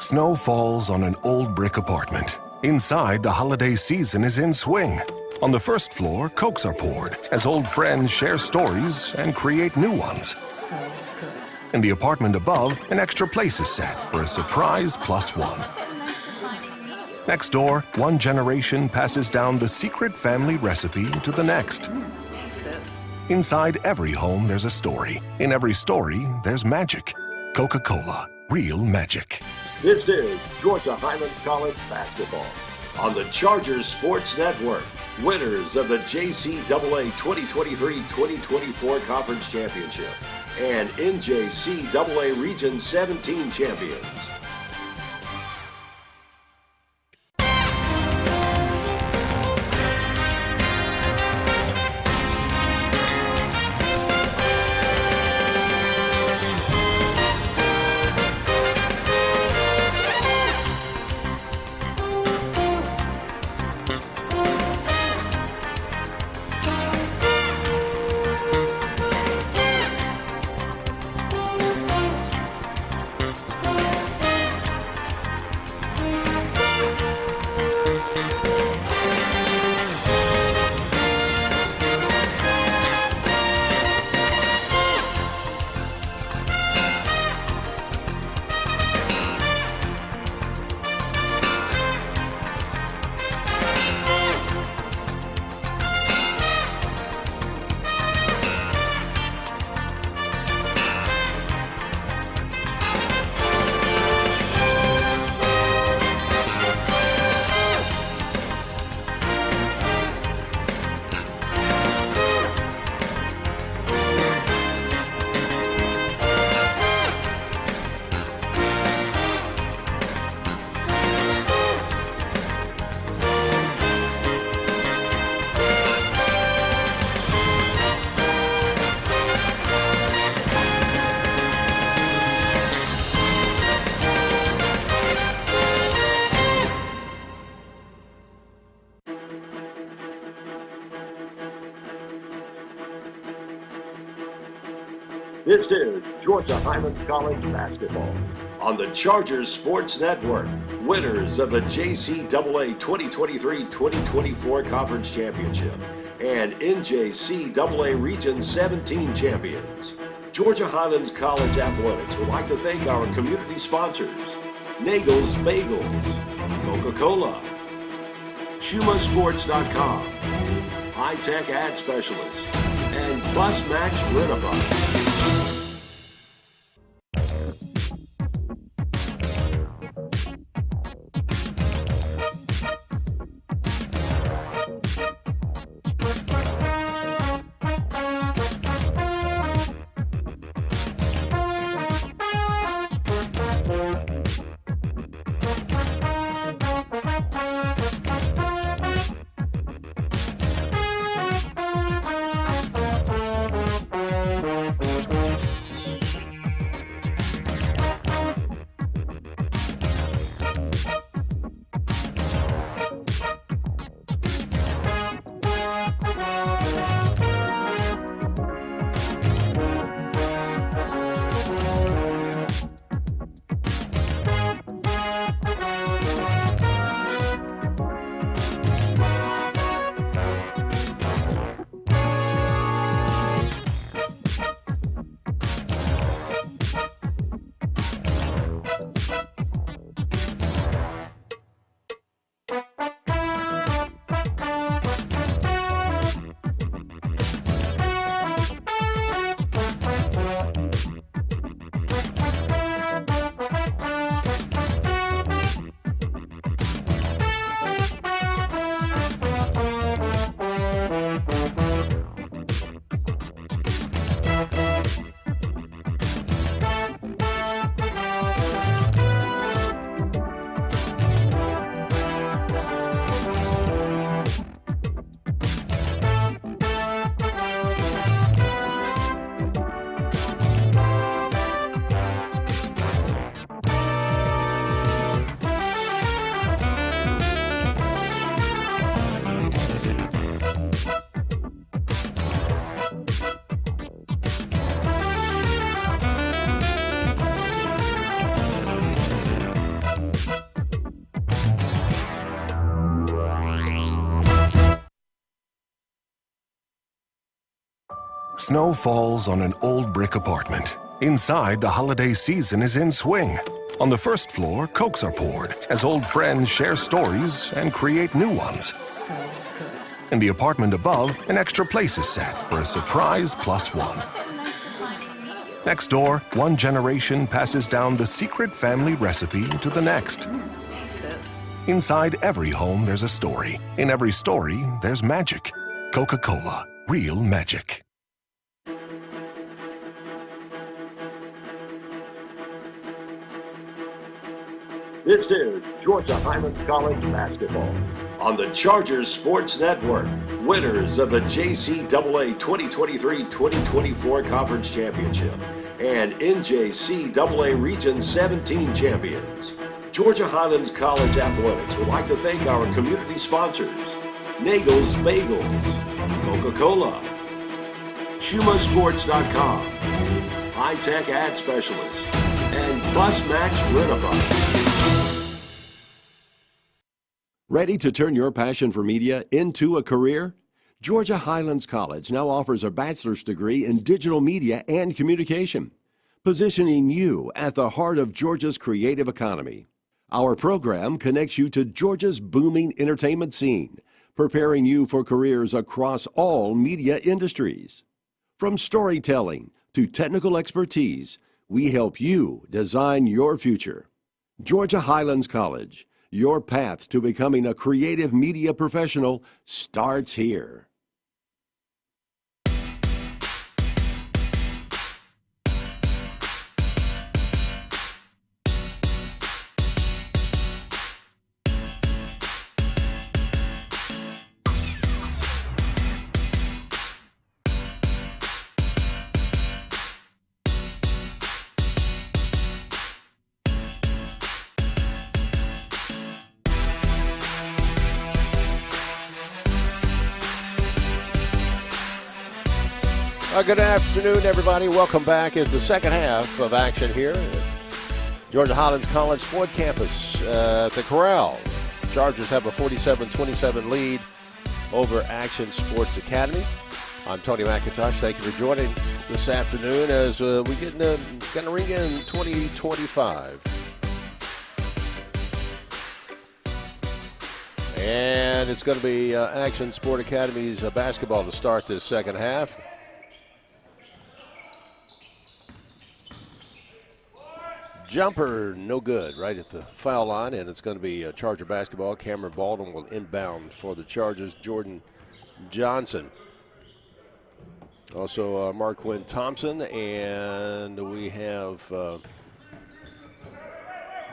Snow falls on an old brick apartment. Inside, the holiday season is in swing. On the first floor, Cokes are poured as old friends share stories and create new ones. In the apartment above, an extra place is set for a surprise +1. Next door, one generation passes down the secret family recipe to the next. Inside every home, there's a story. In every story, there's magic. Coca-Cola, real magic. This is Georgia Highlands College basketball on the Chargers Sports Network. Winners of the JCAA 2023-2024 Conference Championship and NJCAA Region 17 champions. This is Georgia Highlands College basketball on the Chargers Sports Network. Winners of the JCAA 2023-2024 Conference Championship and NJCAA Region 17 champions. Georgia Highlands College Athletics would like to thank our community sponsors: Nagel's Bagels, Coca-Cola, SchumaSports.com, High Tech Ad Specialists, and Bus Max Rent-A-Bus. Snow falls on an old brick apartment. Inside, the holiday season is in swing. On the first floor, Cokes are poured as old friends share stories and create new ones. In the apartment above, an extra place is set for a surprise +1. Next door, one generation passes down the secret family recipe to the next. Inside every home, there's a story. In every story, there's magic. Coca-Cola, real magic. This is Georgia Highlands College basketball on the Chargers Sports Network. Winners of the JCAA 2023-2024 Conference Championship and NJCAA Region 17 champions. Georgia Highlands College Athletics would like to thank our community sponsors: Nagel's Bagels, Coca-Cola, SchumaSports.com, High Tech Ad Specialists, and BusMax Rent-A-Bus. Ready to turn your passion for media into a career? Georgia Highlands College now offers a bachelor's degree in digital media and communication, positioning you at the heart of Georgia's creative economy. Our program connects you to Georgia's booming entertainment scene, preparing you for careers across all media industries. From storytelling to technical expertise, we help you design your future. Georgia Highlands College. Your path to becoming a creative media professional starts here. Good afternoon, everybody. Welcome back. It's the second half of action here at Georgia Highlands College Ford Campus at the Corral. Chargers have a 47-27 lead over Action Sports Academy. I'm Tony McIntosh. Thank you for joining this afternoon as we get going to ring in 2025. And it's going to be Action Sport Academy's basketball to start this second half. Jumper, no good, right at the foul line, and it's going to be Charger basketball. Cameron Baldwin will inbound for the Chargers. Jordan Johnson. Also Marquin Thompson, and we have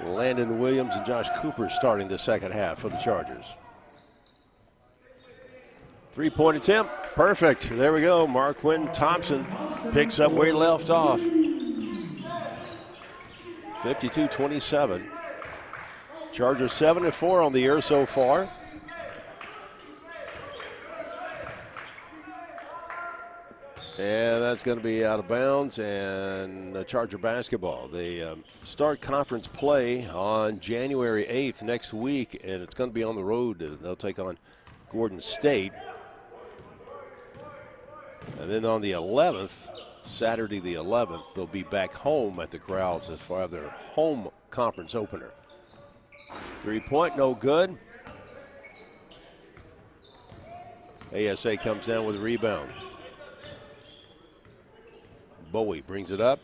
Landon Williams and Josh Cooper starting the second half for the Chargers. Three-point attempt, perfect. There we go. Marquin Thompson picks up where he left off. 52-27. Chargers 7-4 on the year so far. And that's going to be out of bounds and Charger basketball. They start conference play on January 8th next week, and it's going to be on the road. They'll take on Gordon State. And then on the 11th, Saturday the 11th, they'll be back home at the Corrals as far as their home conference opener. Three-point, no good. ASA comes down with a rebound. Bowie brings it up.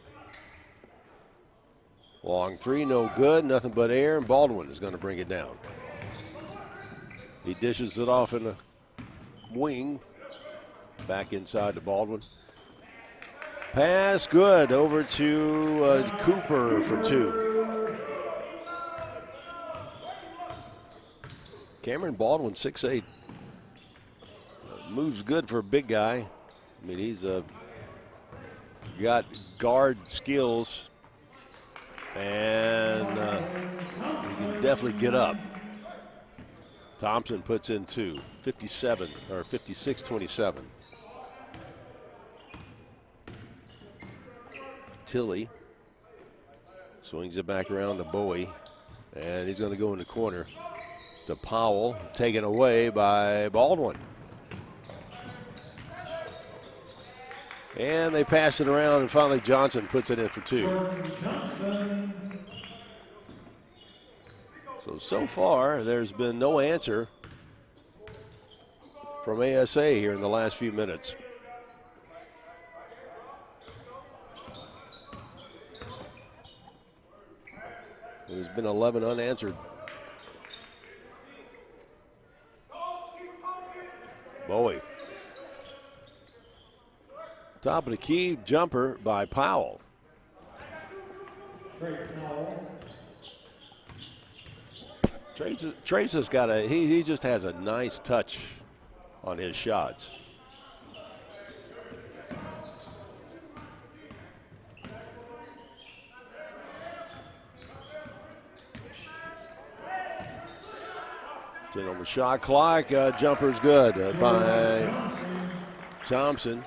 Long three, no good, nothing but air, and Baldwin is going to bring it down. He dishes it off in the wing, back inside to Baldwin. Pass good over to Cooper for two. Cameron Baldwin, 6'8". Moves good for a big guy. I mean, he's got guard skills, and he can definitely get up. Thompson puts in two, 56-27. Tilly swings it back around to Bowie, and he's going to go in the corner to Powell, taken away by Baldwin. And they pass it around, and finally Johnson puts it in for 2. So far, there's been no answer from ASA here in the last few minutes. There's been 11 unanswered. Bowie. Top of the key jumper by Powell. Trace has got he just has a nice touch on his shots. Ten on the shot clock. Jumper's good by Thompson.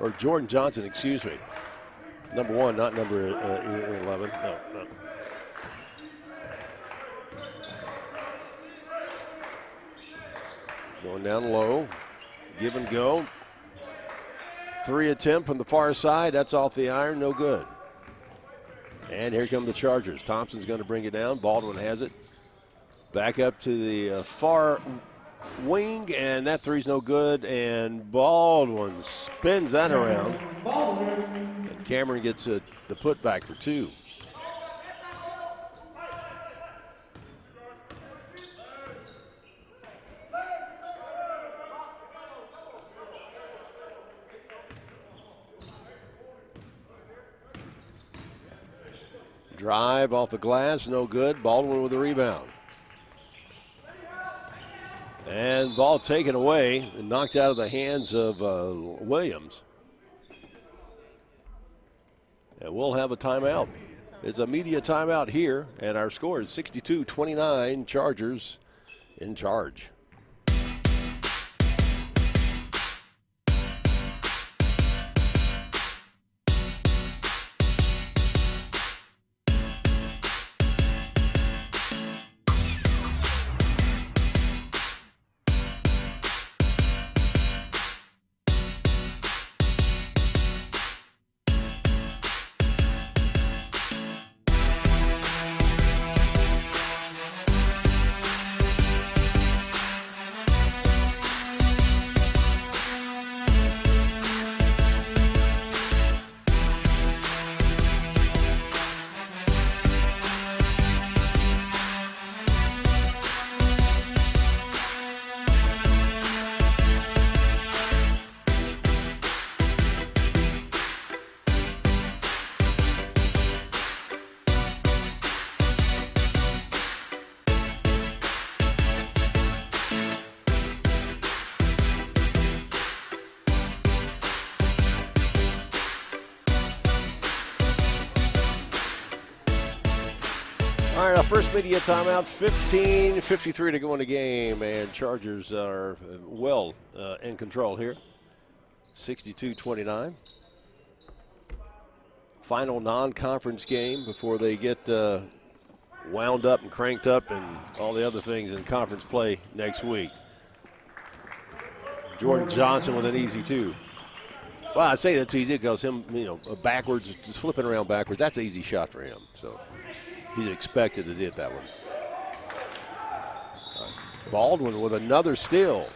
Or Jordan Johnson, excuse me. Number 1, not number 11. No. Going down low. Give and go. 3 attempt from the far side. That's off the iron. No good. And here come the Chargers. Thompson's going to bring it down. Baldwin has it. Back up to the far wing, and that three's no good. And Baldwin spins that around. And Cameron gets the putback for 2. Drive off the glass, no good. Baldwin with the rebound. And ball taken away and knocked out of the hands of Williams. And we'll have a timeout. It's a media timeout here, and our score is 62-29. Chargers in charge. All right, our first media timeout, 15:53 to go in the game, and Chargers are well in control here, 62-29. Final non-conference game before they get wound up and cranked up and all the other things in conference play next week. Jordan Johnson with an easy 2. Well, I say that's easy because him, backwards, just flipping around backwards, that's an easy shot for him. So he's expected to hit that one. Baldwin with another steal.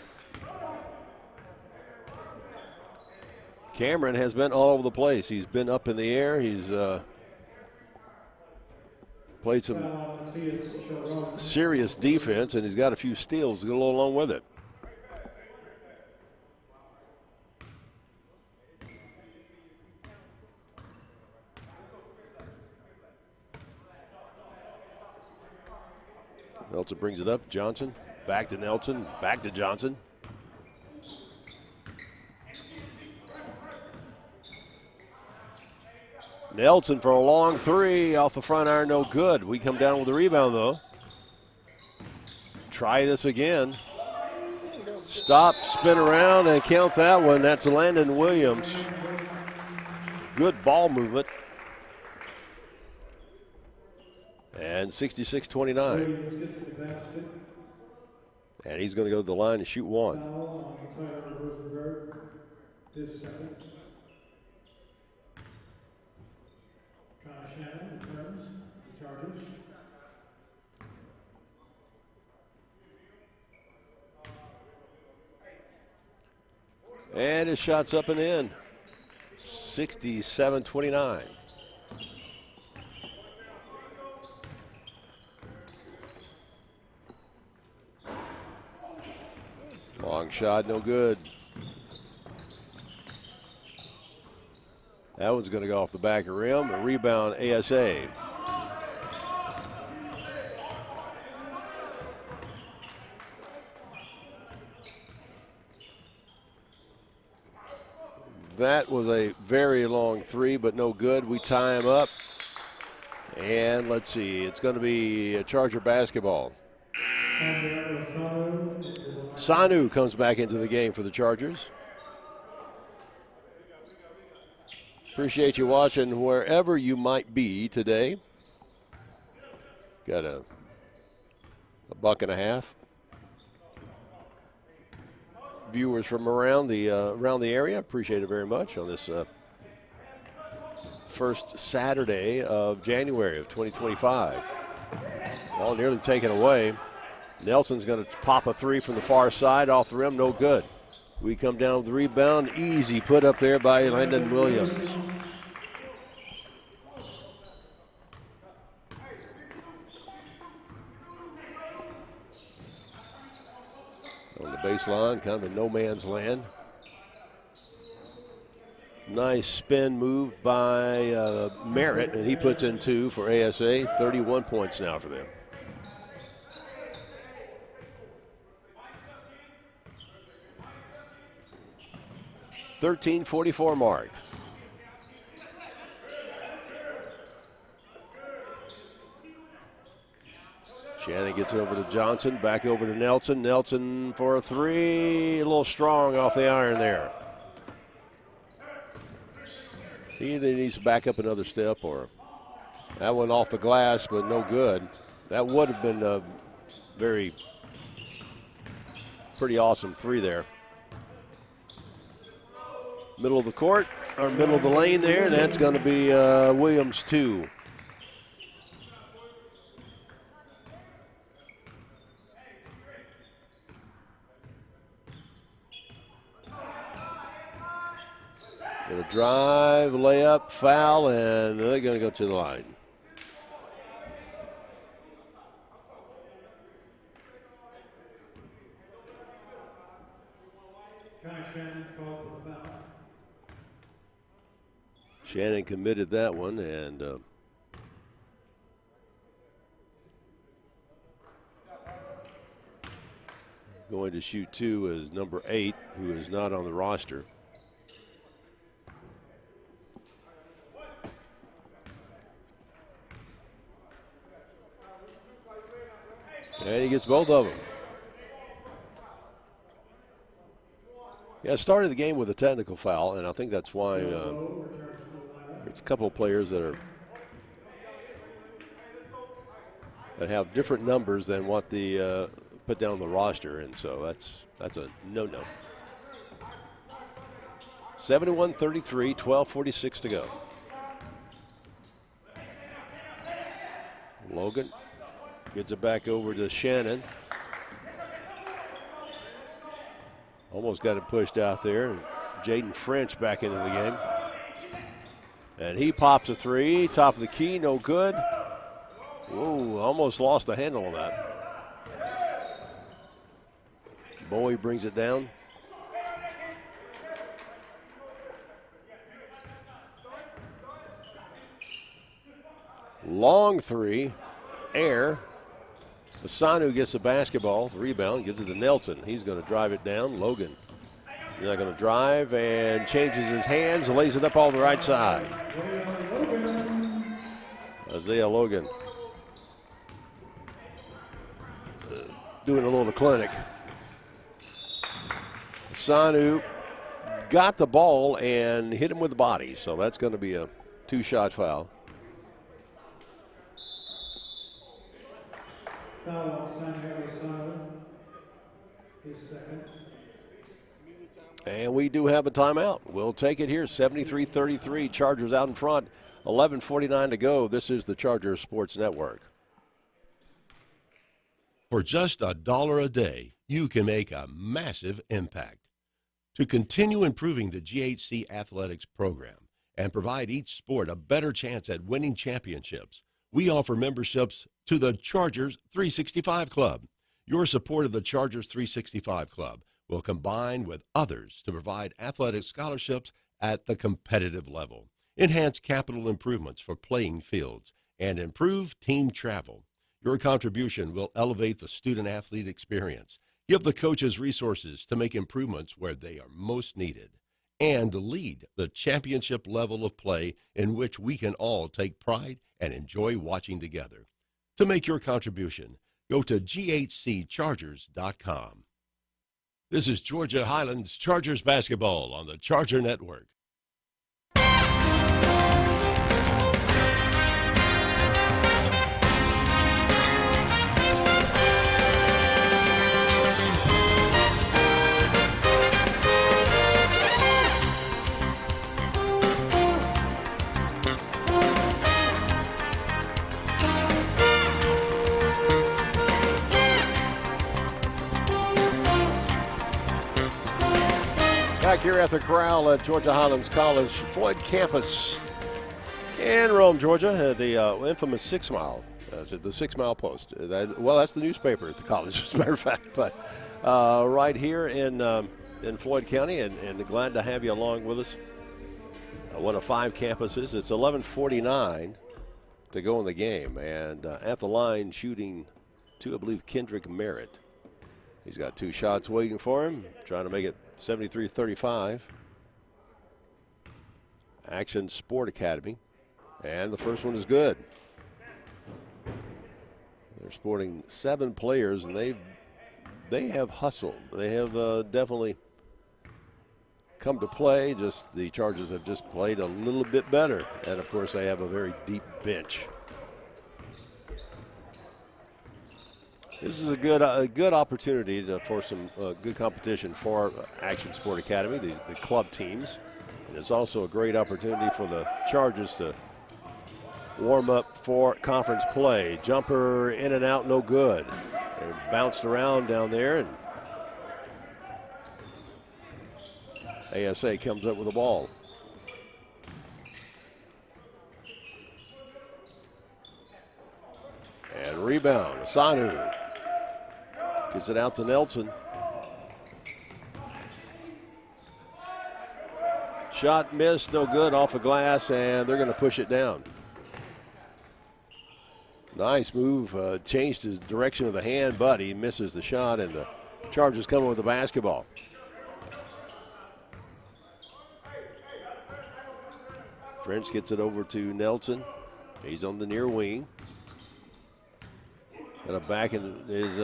Cameron has been all over the place. He's been up in the air. He's played some serious defense, and he's got a few steals to go along with it. Nelson brings it up. Johnson, back to Nelson, back to Johnson. Nelson for a long 3 off the front iron, no good. We come down with the rebound, though. Try this again. Stop, spin around, and count that one. That's Landon Williams. Good ball movement. And 66-29. And he's going to go to the line and shoot one. Foul on Tyler Rosenberg, his second. Connor Shannon returns the Chargers. And his shot's up and in. 67-29. Long shot, no good. That one's going to go off the back of rim. A rebound, ASA. That was a very long three, but no good. We tie him up. And let's see, it's going to be a Charger basketball. Sanu comes back into the game for the Chargers. Appreciate you watching wherever you might be today. Got a buck and a half. Viewers from around the area, appreciate it very much on this first Saturday of January of 2025. Ball nearly taken away. Nelson's going to pop a three from the far side off the rim, no good. We come down with the rebound, easy put up there by Landon Williams. On the baseline, kind of in no man's land. Nice spin move by Merritt, and he puts in two for ASA. 31 points now for them. .44 mark. Shannon gets over to Johnson, back over to Nelson. Nelson for a three, a little strong off the iron there. He either needs to back up another step, or that one off the glass, but no good. That would have been a pretty awesome three there. Middle of the court, or middle of the lane there, and that's going to be Williams 2. Going to drive, layup, foul, and they're going to go to the line. Shannon committed that one, and going to shoot two is number 8, who is not on the roster. And he gets both of them. Yeah, started the game with a technical foul, and I think that's why there's a couple of players that have different numbers than what the put down on the roster, and so that's a no-no. 71-33, 12:46 to go. Logan gets it back over to Shannon. Almost got it pushed out there. Jaden French back into the game. And he pops a three, top of the key, no good. Whoa, almost lost the handle on that. Bowie brings it down. Long three, air. Asanu gets the basketball, rebound, gives it to Nelson. He's going to drive it down. Logan, he's not going to drive, and changes his hands, lays it up on the right side. Isaiah Logan doing a little clinic. Asanu got the ball and hit him with the body, so that's going to be a 2-shot foul. Foul on Samuel Asanu. his second. And we do have a timeout. We'll take it here. 73-33, Chargers out in front. 11:49 to go. This is the Chargers Sports Network. For just $1 a day, you can make a massive impact. To continue improving the GHC athletics program and provide each sport a better chance at winning championships, we offer memberships to the Chargers 365 Club. Your support of the Chargers 365 Club will combine with others to provide athletic scholarships at the competitive level, enhance capital improvements for playing fields, and improve team travel. Your contribution will elevate the student-athlete experience, give the coaches resources to make improvements where they are most needed, and lead the championship level of play in which we can all take pride and enjoy watching together. To make your contribution, go to ghcchargers.com. This is Georgia Highlands Chargers basketball on the Charger Network. Back here at the Corral at Georgia Highlands College, Floyd campus in Rome, Georgia, the infamous 6 Mile. The 6 Mile Post. That's the newspaper at the college, as a matter of fact. But right here in Floyd County, and glad to have you along with us. One of 5 campuses. It's 11:49 to go in the game, and at the line shooting 2, I believe, Kendrick Merritt. He's got 2 shots waiting for him, trying to make it 73-35. Action Sport Academy. And the first one is good. They're sporting 7 players, and they have hustled. They have definitely come to play. Just the Chargers have just played a little bit better. And, of course, they have a very deep bench. This is a good opportunity for some good competition for Action Sport Academy, the club teams. And it's also a great opportunity for the Chargers to warm up for conference play. Jumper in and out, no good. They bounced around down there, and ASA comes up with the ball. And rebound, Asanu. Gets it out to Nelson. Shot missed, no good, off the glass, and they're going to push it down. Nice move, changed his direction of the hand, but he misses the shot, and the Chargers come with the basketball. French gets it over to Nelson. He's on the near wing. Got a back in his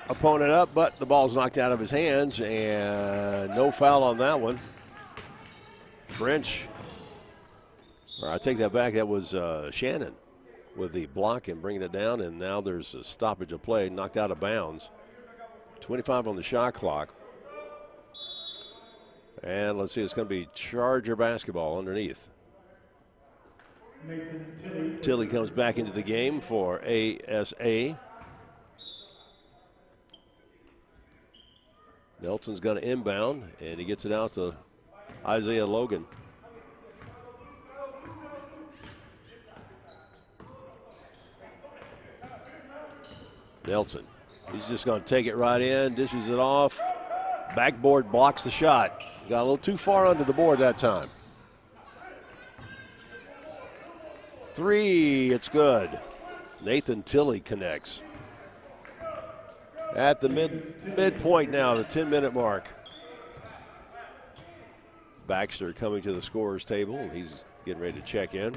opponent up, but the ball's knocked out of his hands, and no foul on that one. French, or I take that back, that was Shannon with the block and bringing it down, and now there's a stoppage of play, knocked out of bounds. 25 on the shot clock. And let's see, it's going to be Charger basketball underneath. Tilly comes back into the game for ASA. Nelson's going to inbound, and he gets it out to Isaiah Logan. Nelson, he's just going to take it right in, dishes it off. Backboard blocks the shot. Got a little too far under the board that time. 3, it's good. Nathan Tilley connects. At the midpoint now, the 10-minute mark. Baxter coming to the scorer's table, and he's getting ready to check in.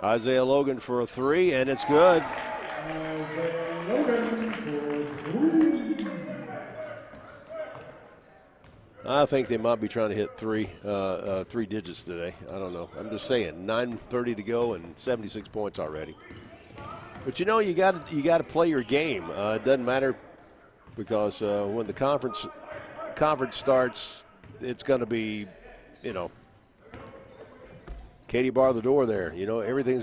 Isaiah Logan for a 3, and it's good. I think they might be trying to hit three digits today. I don't know. I'm just saying, 9:30 to go and 76 points already. But you know, you got to play your game. It doesn't matter because when the conference starts, it's going to be, you know, Katie bar the door there. You know, everything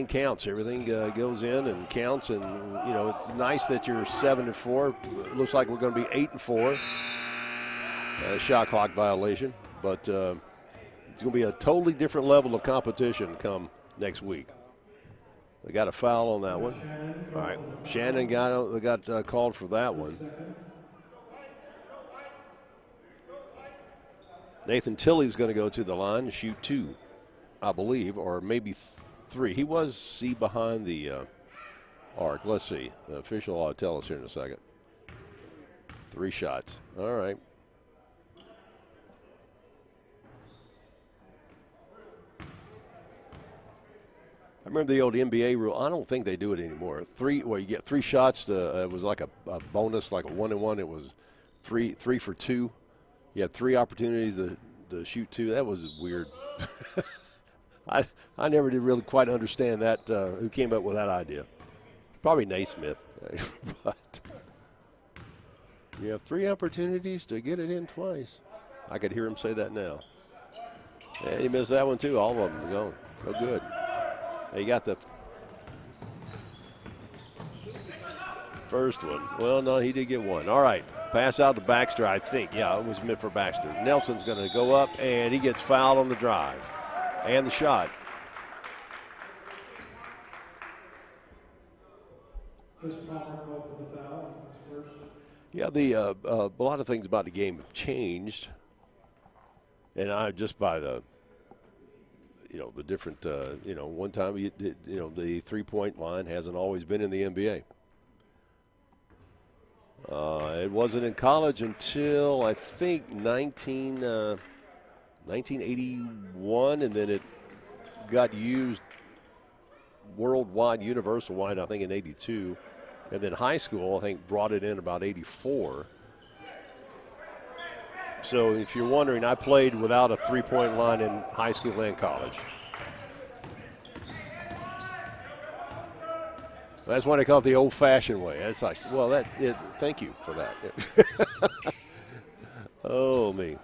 counts. Everything goes in and counts. And you know, it's nice that you're 7-4. It looks like we're going to be 8-4. Shot clock violation, but it's going to be a totally different level of competition come next week. They got a foul on that one. All right, Shannon got called for that one. Nathan Tilley's going to go to the line and shoot 2, I believe, or maybe 3. He was behind the arc. Let's see. The official will tell us here in a second. 3 shots. All right. I remember the old NBA rule. I don't think they do it anymore. You get 3 shots. It was like a bonus, like a 1-and-1. It was three for 2. You had 3 opportunities to shoot 2. That was weird. I never did really quite understand that. Who came up with that idea? Probably Naismith. But you have 3 opportunities to get it in twice. I could hear him say that now. And he missed that one too. All of them gone. No good. He got the first one. Well, no, he did get one. All right. Pass out to Baxter, I think. Yeah, it was meant for Baxter. Nelson's going to go up, and he gets fouled on the drive and the shot. Yeah, a lot of things about the game have changed, and just by the different, one time, the 3-point line hasn't always been in the NBA. It wasn't in college until, I think, 1981, and then it got used worldwide, universal-wide, I think, in 82. And then high school, I think, brought it in about 84. So if you're wondering, I played without a 3-point line in high school and college. That's why they call it the old-fashioned way. It's like, well, thank you for that. Oh, me.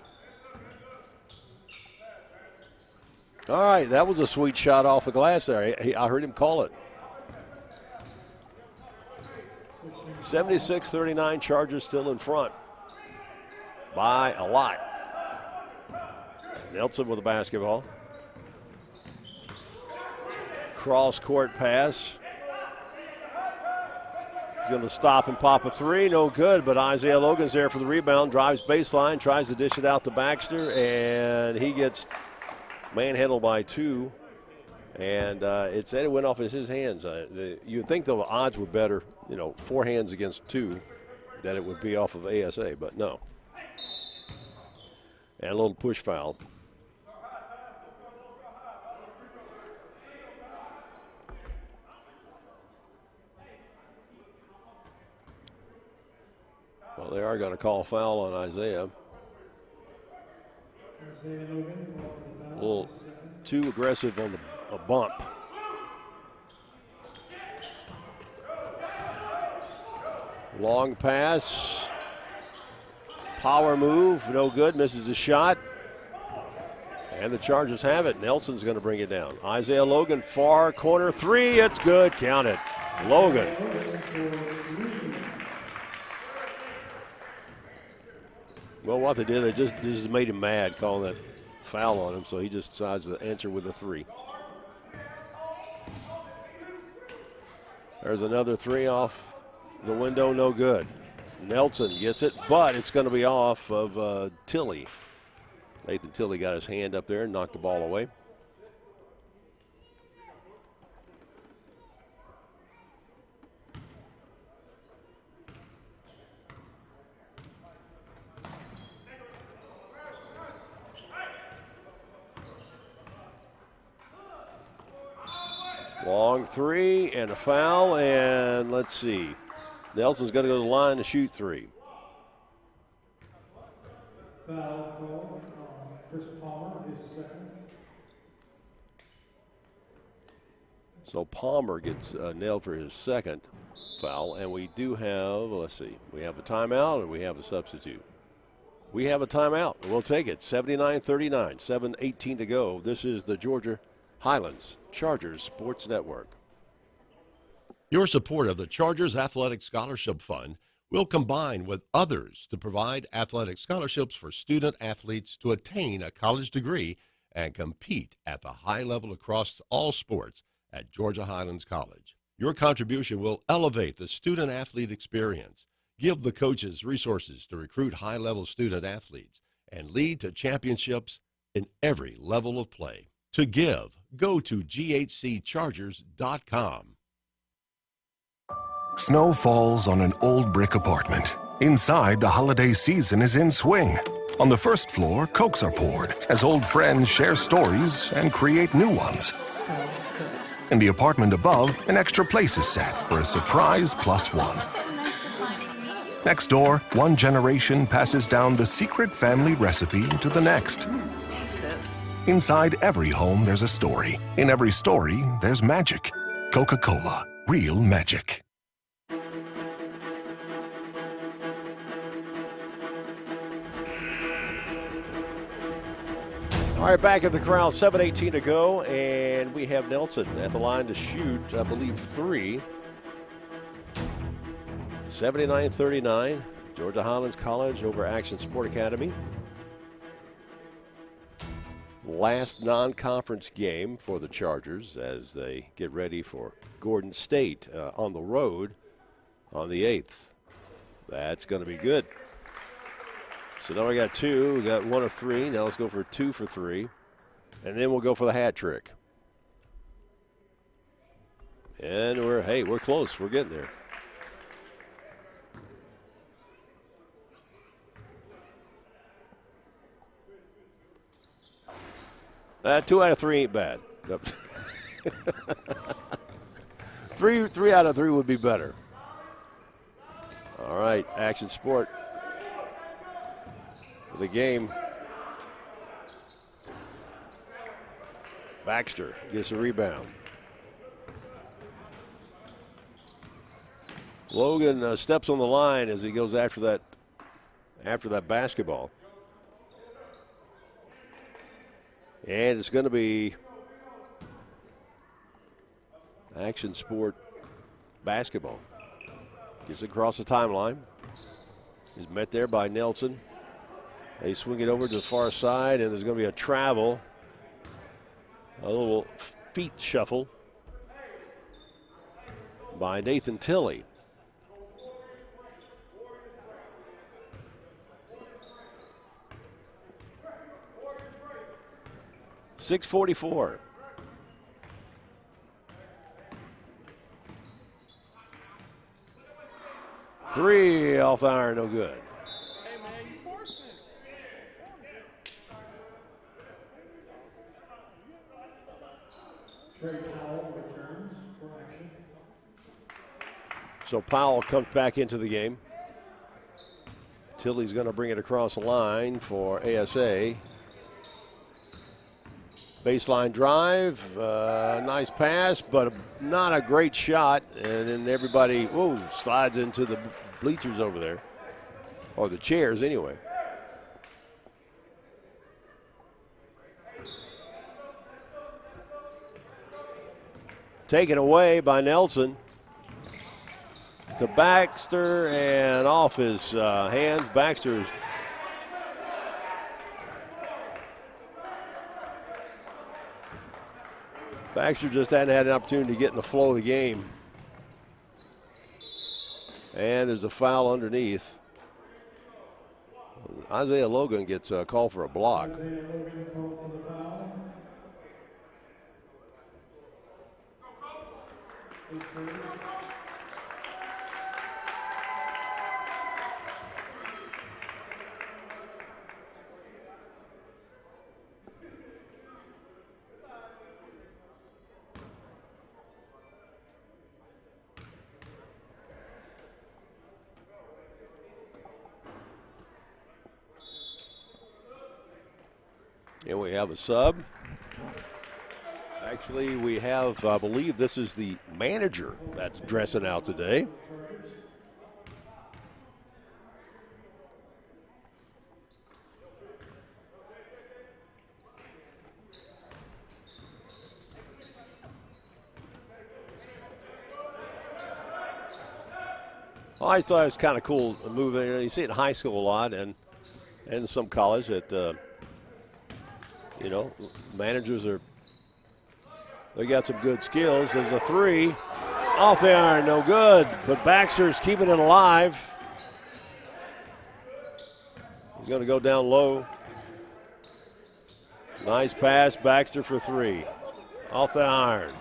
All right, that was a sweet shot off the glass there. I heard him call it. 76-39, Chargers still in front by a lot. Nelson with the basketball. Cross-court pass. He's going to stop and pop a 3. No good, but Isaiah Logan's there for the rebound. Drives baseline, tries to dish it out to Baxter, and he gets manhandled by 2. And it said it went off his hands. You'd think the odds were better, 4 hands against 2, that it would be off of ASA, but no. And a little push foul. Well, they are going to call a foul on Isaiah. A little too aggressive on a bump. Long pass. Power move, no good, misses the shot. And the Chargers have it. Nelson's going to bring it down. Isaiah Logan, far corner 3, it's good, count it. Logan. Well, what they did, they just made him mad calling that foul on him, so he just decides to answer with a 3. There's another 3 off the window, no good. Nelson gets it, but it's going to be off of Tilley. Nathan Tilley got his hand up there and knocked the ball away. Long 3 and a foul, and let's see. Nelson's going to go to the line to shoot 3. Chris Palmer, his second. So Palmer gets nailed for his second foul, and we do have, let's see, we have a timeout and we have a substitute. We have a timeout. We'll take it. 79-39, 7:18 to go. This is the Georgia Highlands Chargers Sports Network. Your support of the Chargers Athletic Scholarship Fund will combine with others to provide athletic scholarships for student athletes to attain a college degree and compete at the high level across all sports at Georgia Highlands College. Your contribution will elevate the student athlete experience, give the coaches resources to recruit high-level student athletes, and lead to championships in every level of play. To give, go to ghcchargers.com. Snow falls on an old brick apartment. Inside, the holiday season is in swing. On the first floor, Cokes are poured as old friends share stories and create new ones. In the apartment above, an extra place is set for a surprise +1. Next door, one generation passes down the secret family recipe to the next. Inside every home, there's a story. In every story, there's magic. Coca-Cola, real magic. All right, back at the Corral, 7:18 to go, and we have Nelson at the line to shoot, I believe, 3. 79-39, Georgia Highlands College over Action Sport Academy. Last non-conference game for the Chargers as they get ready for Gordon State on the road on the 8th. That's going to be good. So now we got 2. We got 1 of 3. Now let's go for 2 for 3. And then we'll go for the hat trick. And we're close. We're getting there. Two out of 3 ain't bad. Yep. three out of 3 would be better. All right, Action Sport. The game. Baxter gets a rebound. Logan steps on the line as he goes after that basketball. And it's going to be Action Sport basketball. Gets across the timeline. He's met there by Nelson. They swing it over to the far side, and there's going to be a travel. A little feet shuffle by Nathan Tilley. .644. Three off the iron, no good. So Powell comes back into the game. Tilley's going to bring it across the line for ASA. Baseline drive, nice pass, but not a great shot. And then everybody, slides into the bleachers over there, or the chairs anyway. Taken away by Nelson. To Baxter and off his hands. Baxter just hadn't had an opportunity to get in the flow of the game. And there's a foul underneath. Isaiah Logan gets a call for a block. And we have a sub. Actually, we have, I believe this is the manager that's dressing out today. Well, I thought it was kind of cool move. You see it in high school a lot and some college that, managers they got some good skills. There's a three. Off the iron, no good. But Baxter's keeping it alive. He's going to go down low. Nice pass, Baxter for three. Off the iron.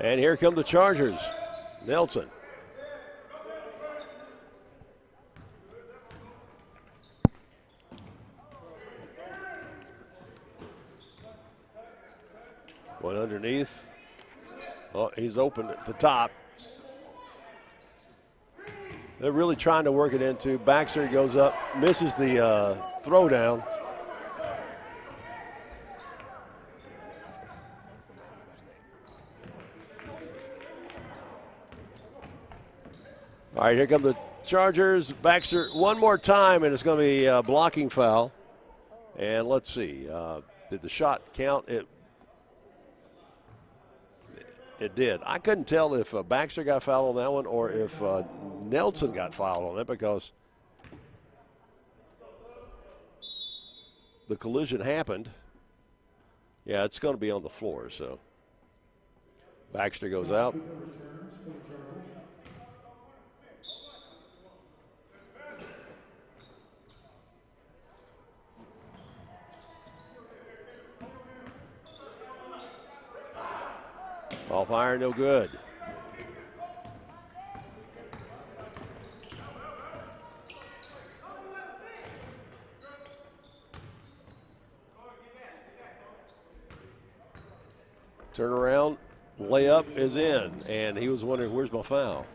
And here come the Chargers. Nelson. One underneath. Oh, he's open at the top. They're really trying to work it into. Baxter goes up, misses the throwdown. All right, here come the Chargers. Baxter one more time, and it's going to be a blocking foul. And let's see, did the shot count? It did. I couldn't tell if Baxter got fouled on that one or if Nelson got fouled on it because the collision happened. Yeah, it's going to be on the floor, so Baxter goes out. Off iron, no good. Turn around, layup is in, and he was wondering, where's my foul?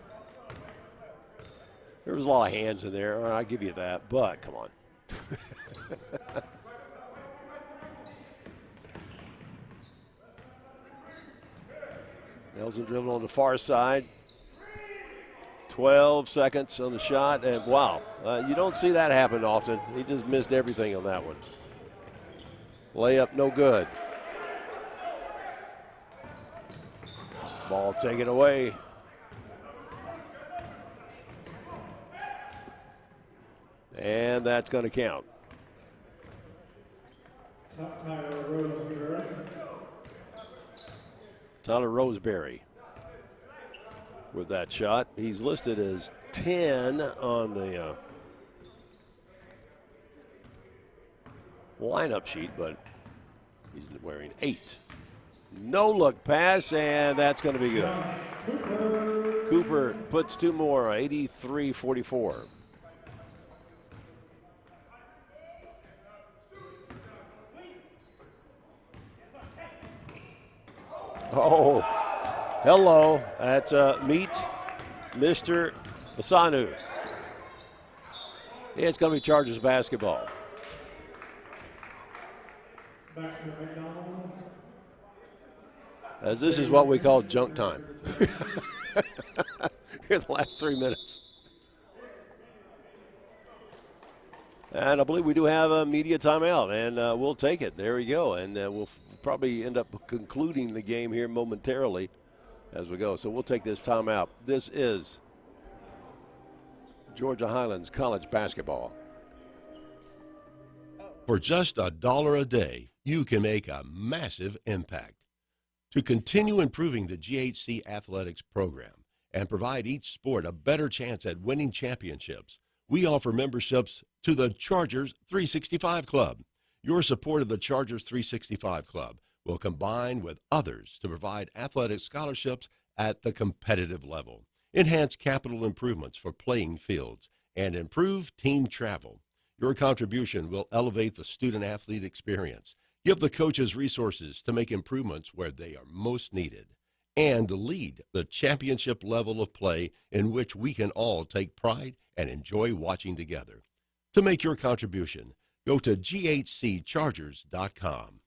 There was a lot of hands in there. All right, I'll give you that, but come on. Nelson dribbling on the far side. 12 seconds on the shot, and wow, you don't see that happen often. He just missed everything on that one. Layup, no good. Ball taken away. And that's going to count. Tyler Roseberry with that shot. He's listed as 10 on the lineup sheet, but he's wearing 8. No look pass, and that's going to be good. Cooper puts 2 more, 83-44. Oh, hello. That's meet Mr. Asanu. Yeah, it's going to be Chargers basketball. As this is what we call junk time. Here are the last 3 minutes. And I believe we do have a media timeout, and we'll take it. There we go. And we'll probably end up concluding the game here momentarily as we go. So we'll take this timeout. This is Georgia Highlands College basketball. For just $1 a day, you can make a massive impact. To continue improving the GHC athletics program and provide each sport a better chance at winning championships, we offer memberships to the Chargers 365 Club. Your support of the Chargers 365 Club will combine with others to provide athletic scholarships at the competitive level, enhance capital improvements for playing fields, and improve team travel. Your contribution will elevate the student-athlete experience, Give the coaches resources to make improvements where they are most needed, and lead the championship level of play in which we can all take pride and enjoy watching together. To make your contribution, go to ghcchargers.com.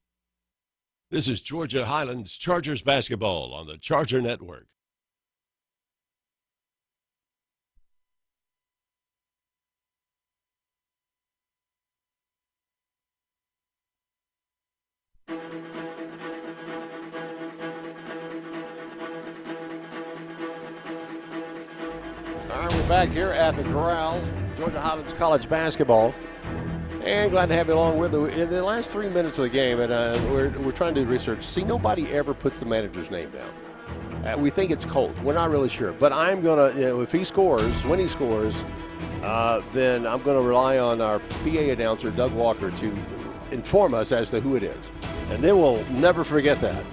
This is Georgia Highlands Chargers basketball on the Charger Network. All right, we're back here at the Corral, Georgia Highlands College basketball. And glad to have you along with us. In the last 3 minutes of the game, and we're trying to do research. See, nobody ever puts the manager's name down. We think it's Colt. We're not really sure. But I'm going to, if he scores, when he scores, then I'm going to rely on our PA announcer, Doug Walker, to inform us as to who it is. And then we'll never forget that.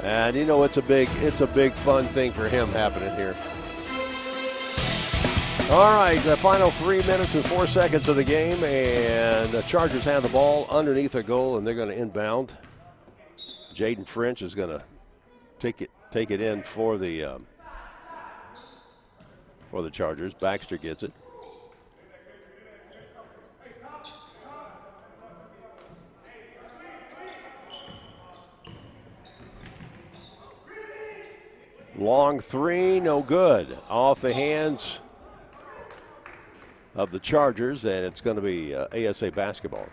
And, you know, it's a big fun thing for him happening here. All right, the final 3 minutes and 4 seconds of the game, and the Chargers have the ball underneath their goal, and they're going to inbound. Jaden French is going to take it in for the Chargers. Baxter gets it. Long three, no good. Off the hands of the Chargers, and it's going to be ASA basketball.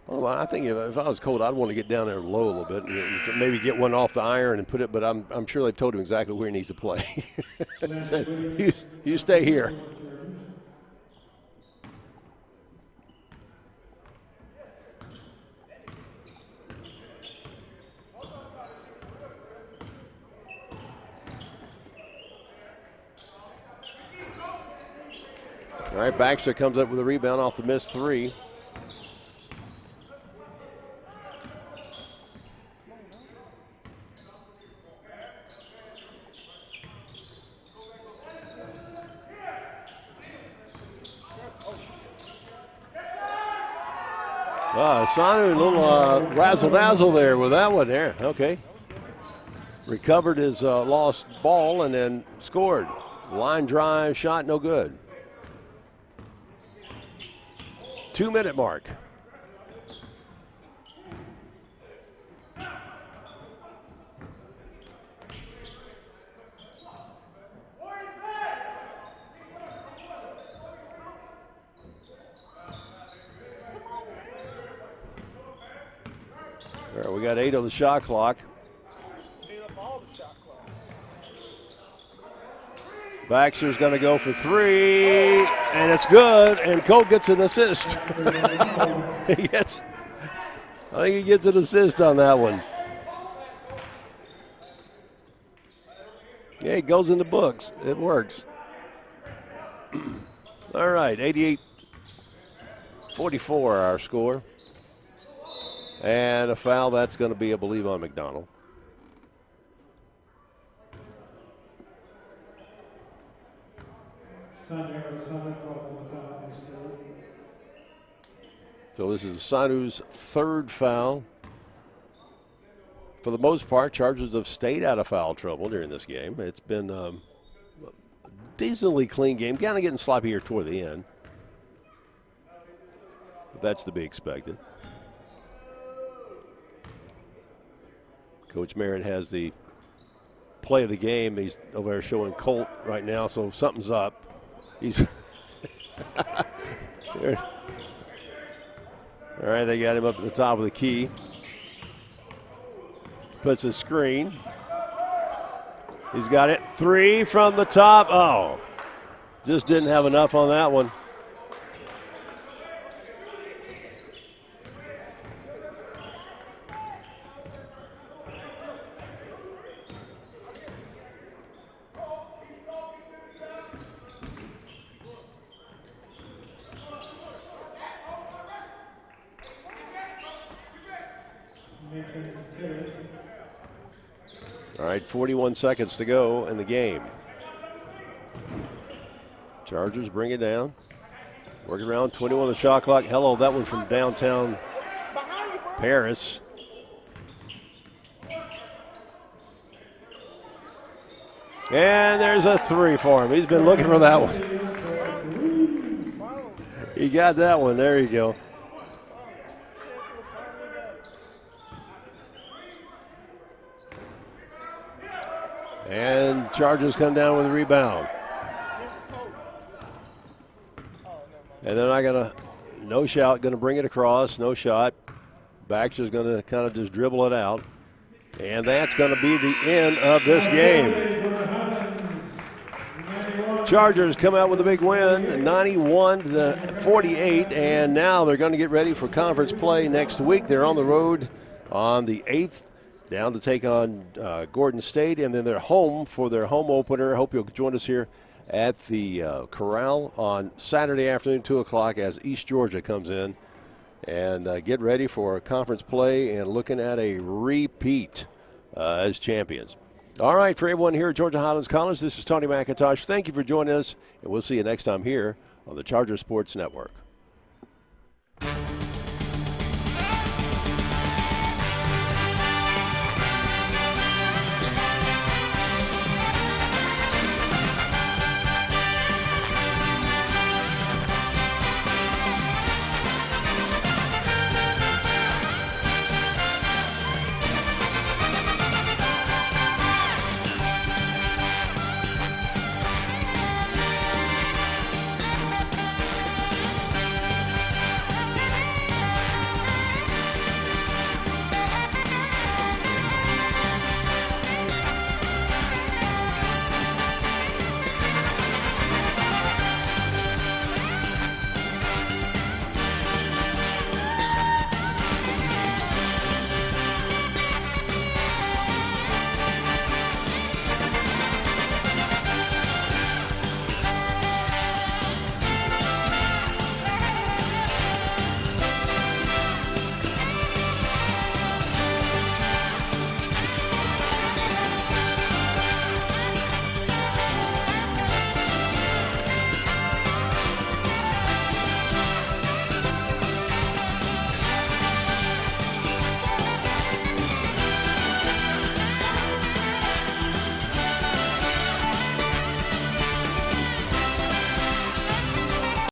Well, I think if I was Colt, I'd want to get down there low a little bit and maybe get one off the iron and put it, but I'm sure they've told him exactly where he needs to play. Said, you stay here. All right, Baxter comes up with a rebound off the missed three. Sanu, a little razzle-dazzle there with that one there. Okay. Recovered his lost ball and then scored. Line drive, shot, no good. 2-minute mark. All right, we got 8 on the shot clock. Baxter's going to go for 3, and it's good, and Colt gets an assist. I think he gets an assist on that one. Yeah, it goes in the books. It works. All right, 88-44 our score. And a foul, that's going to be, I believe, on McDonald. So this is Sanu's third foul. For the most part, Chargers have stayed out of foul trouble during this game. It's been a decently clean game, kind of getting sloppy here toward the end. But that's to be expected. Coach Merritt has the play of the game. He's over there showing Colt right now, so something's up. He's all right, they got him up at the top of the key. Puts a screen. He's got it. 3 from the top. Oh, just didn't have enough on that one. All right, 41 seconds to go in the game. Chargers bring it down. Working around, 21 on the shot clock. Hello, that one from downtown Paris. And there's a 3 for him. He's been looking for that one. He got that one. There you go. And Chargers come down with a rebound. And they're not going to, no shot, going to bring it across, no shot. Baxter's going to kind of just dribble it out. And that's going to be the end of this game. Chargers come out with a big win, 91-48, and now they're going to get ready for conference play next week. They're on the road on the 8th, down to take on Gordon State, and then they're home for their home opener. I hope you'll join us here at the Corral on Saturday afternoon, 2 o'clock, as East Georgia comes in. And get ready for conference play and looking at a repeat as champions. All right, for everyone here at Georgia Highlands College, this is Tony McIntosh. Thank you for joining us, and we'll see you next time here on the Charger Sports Network.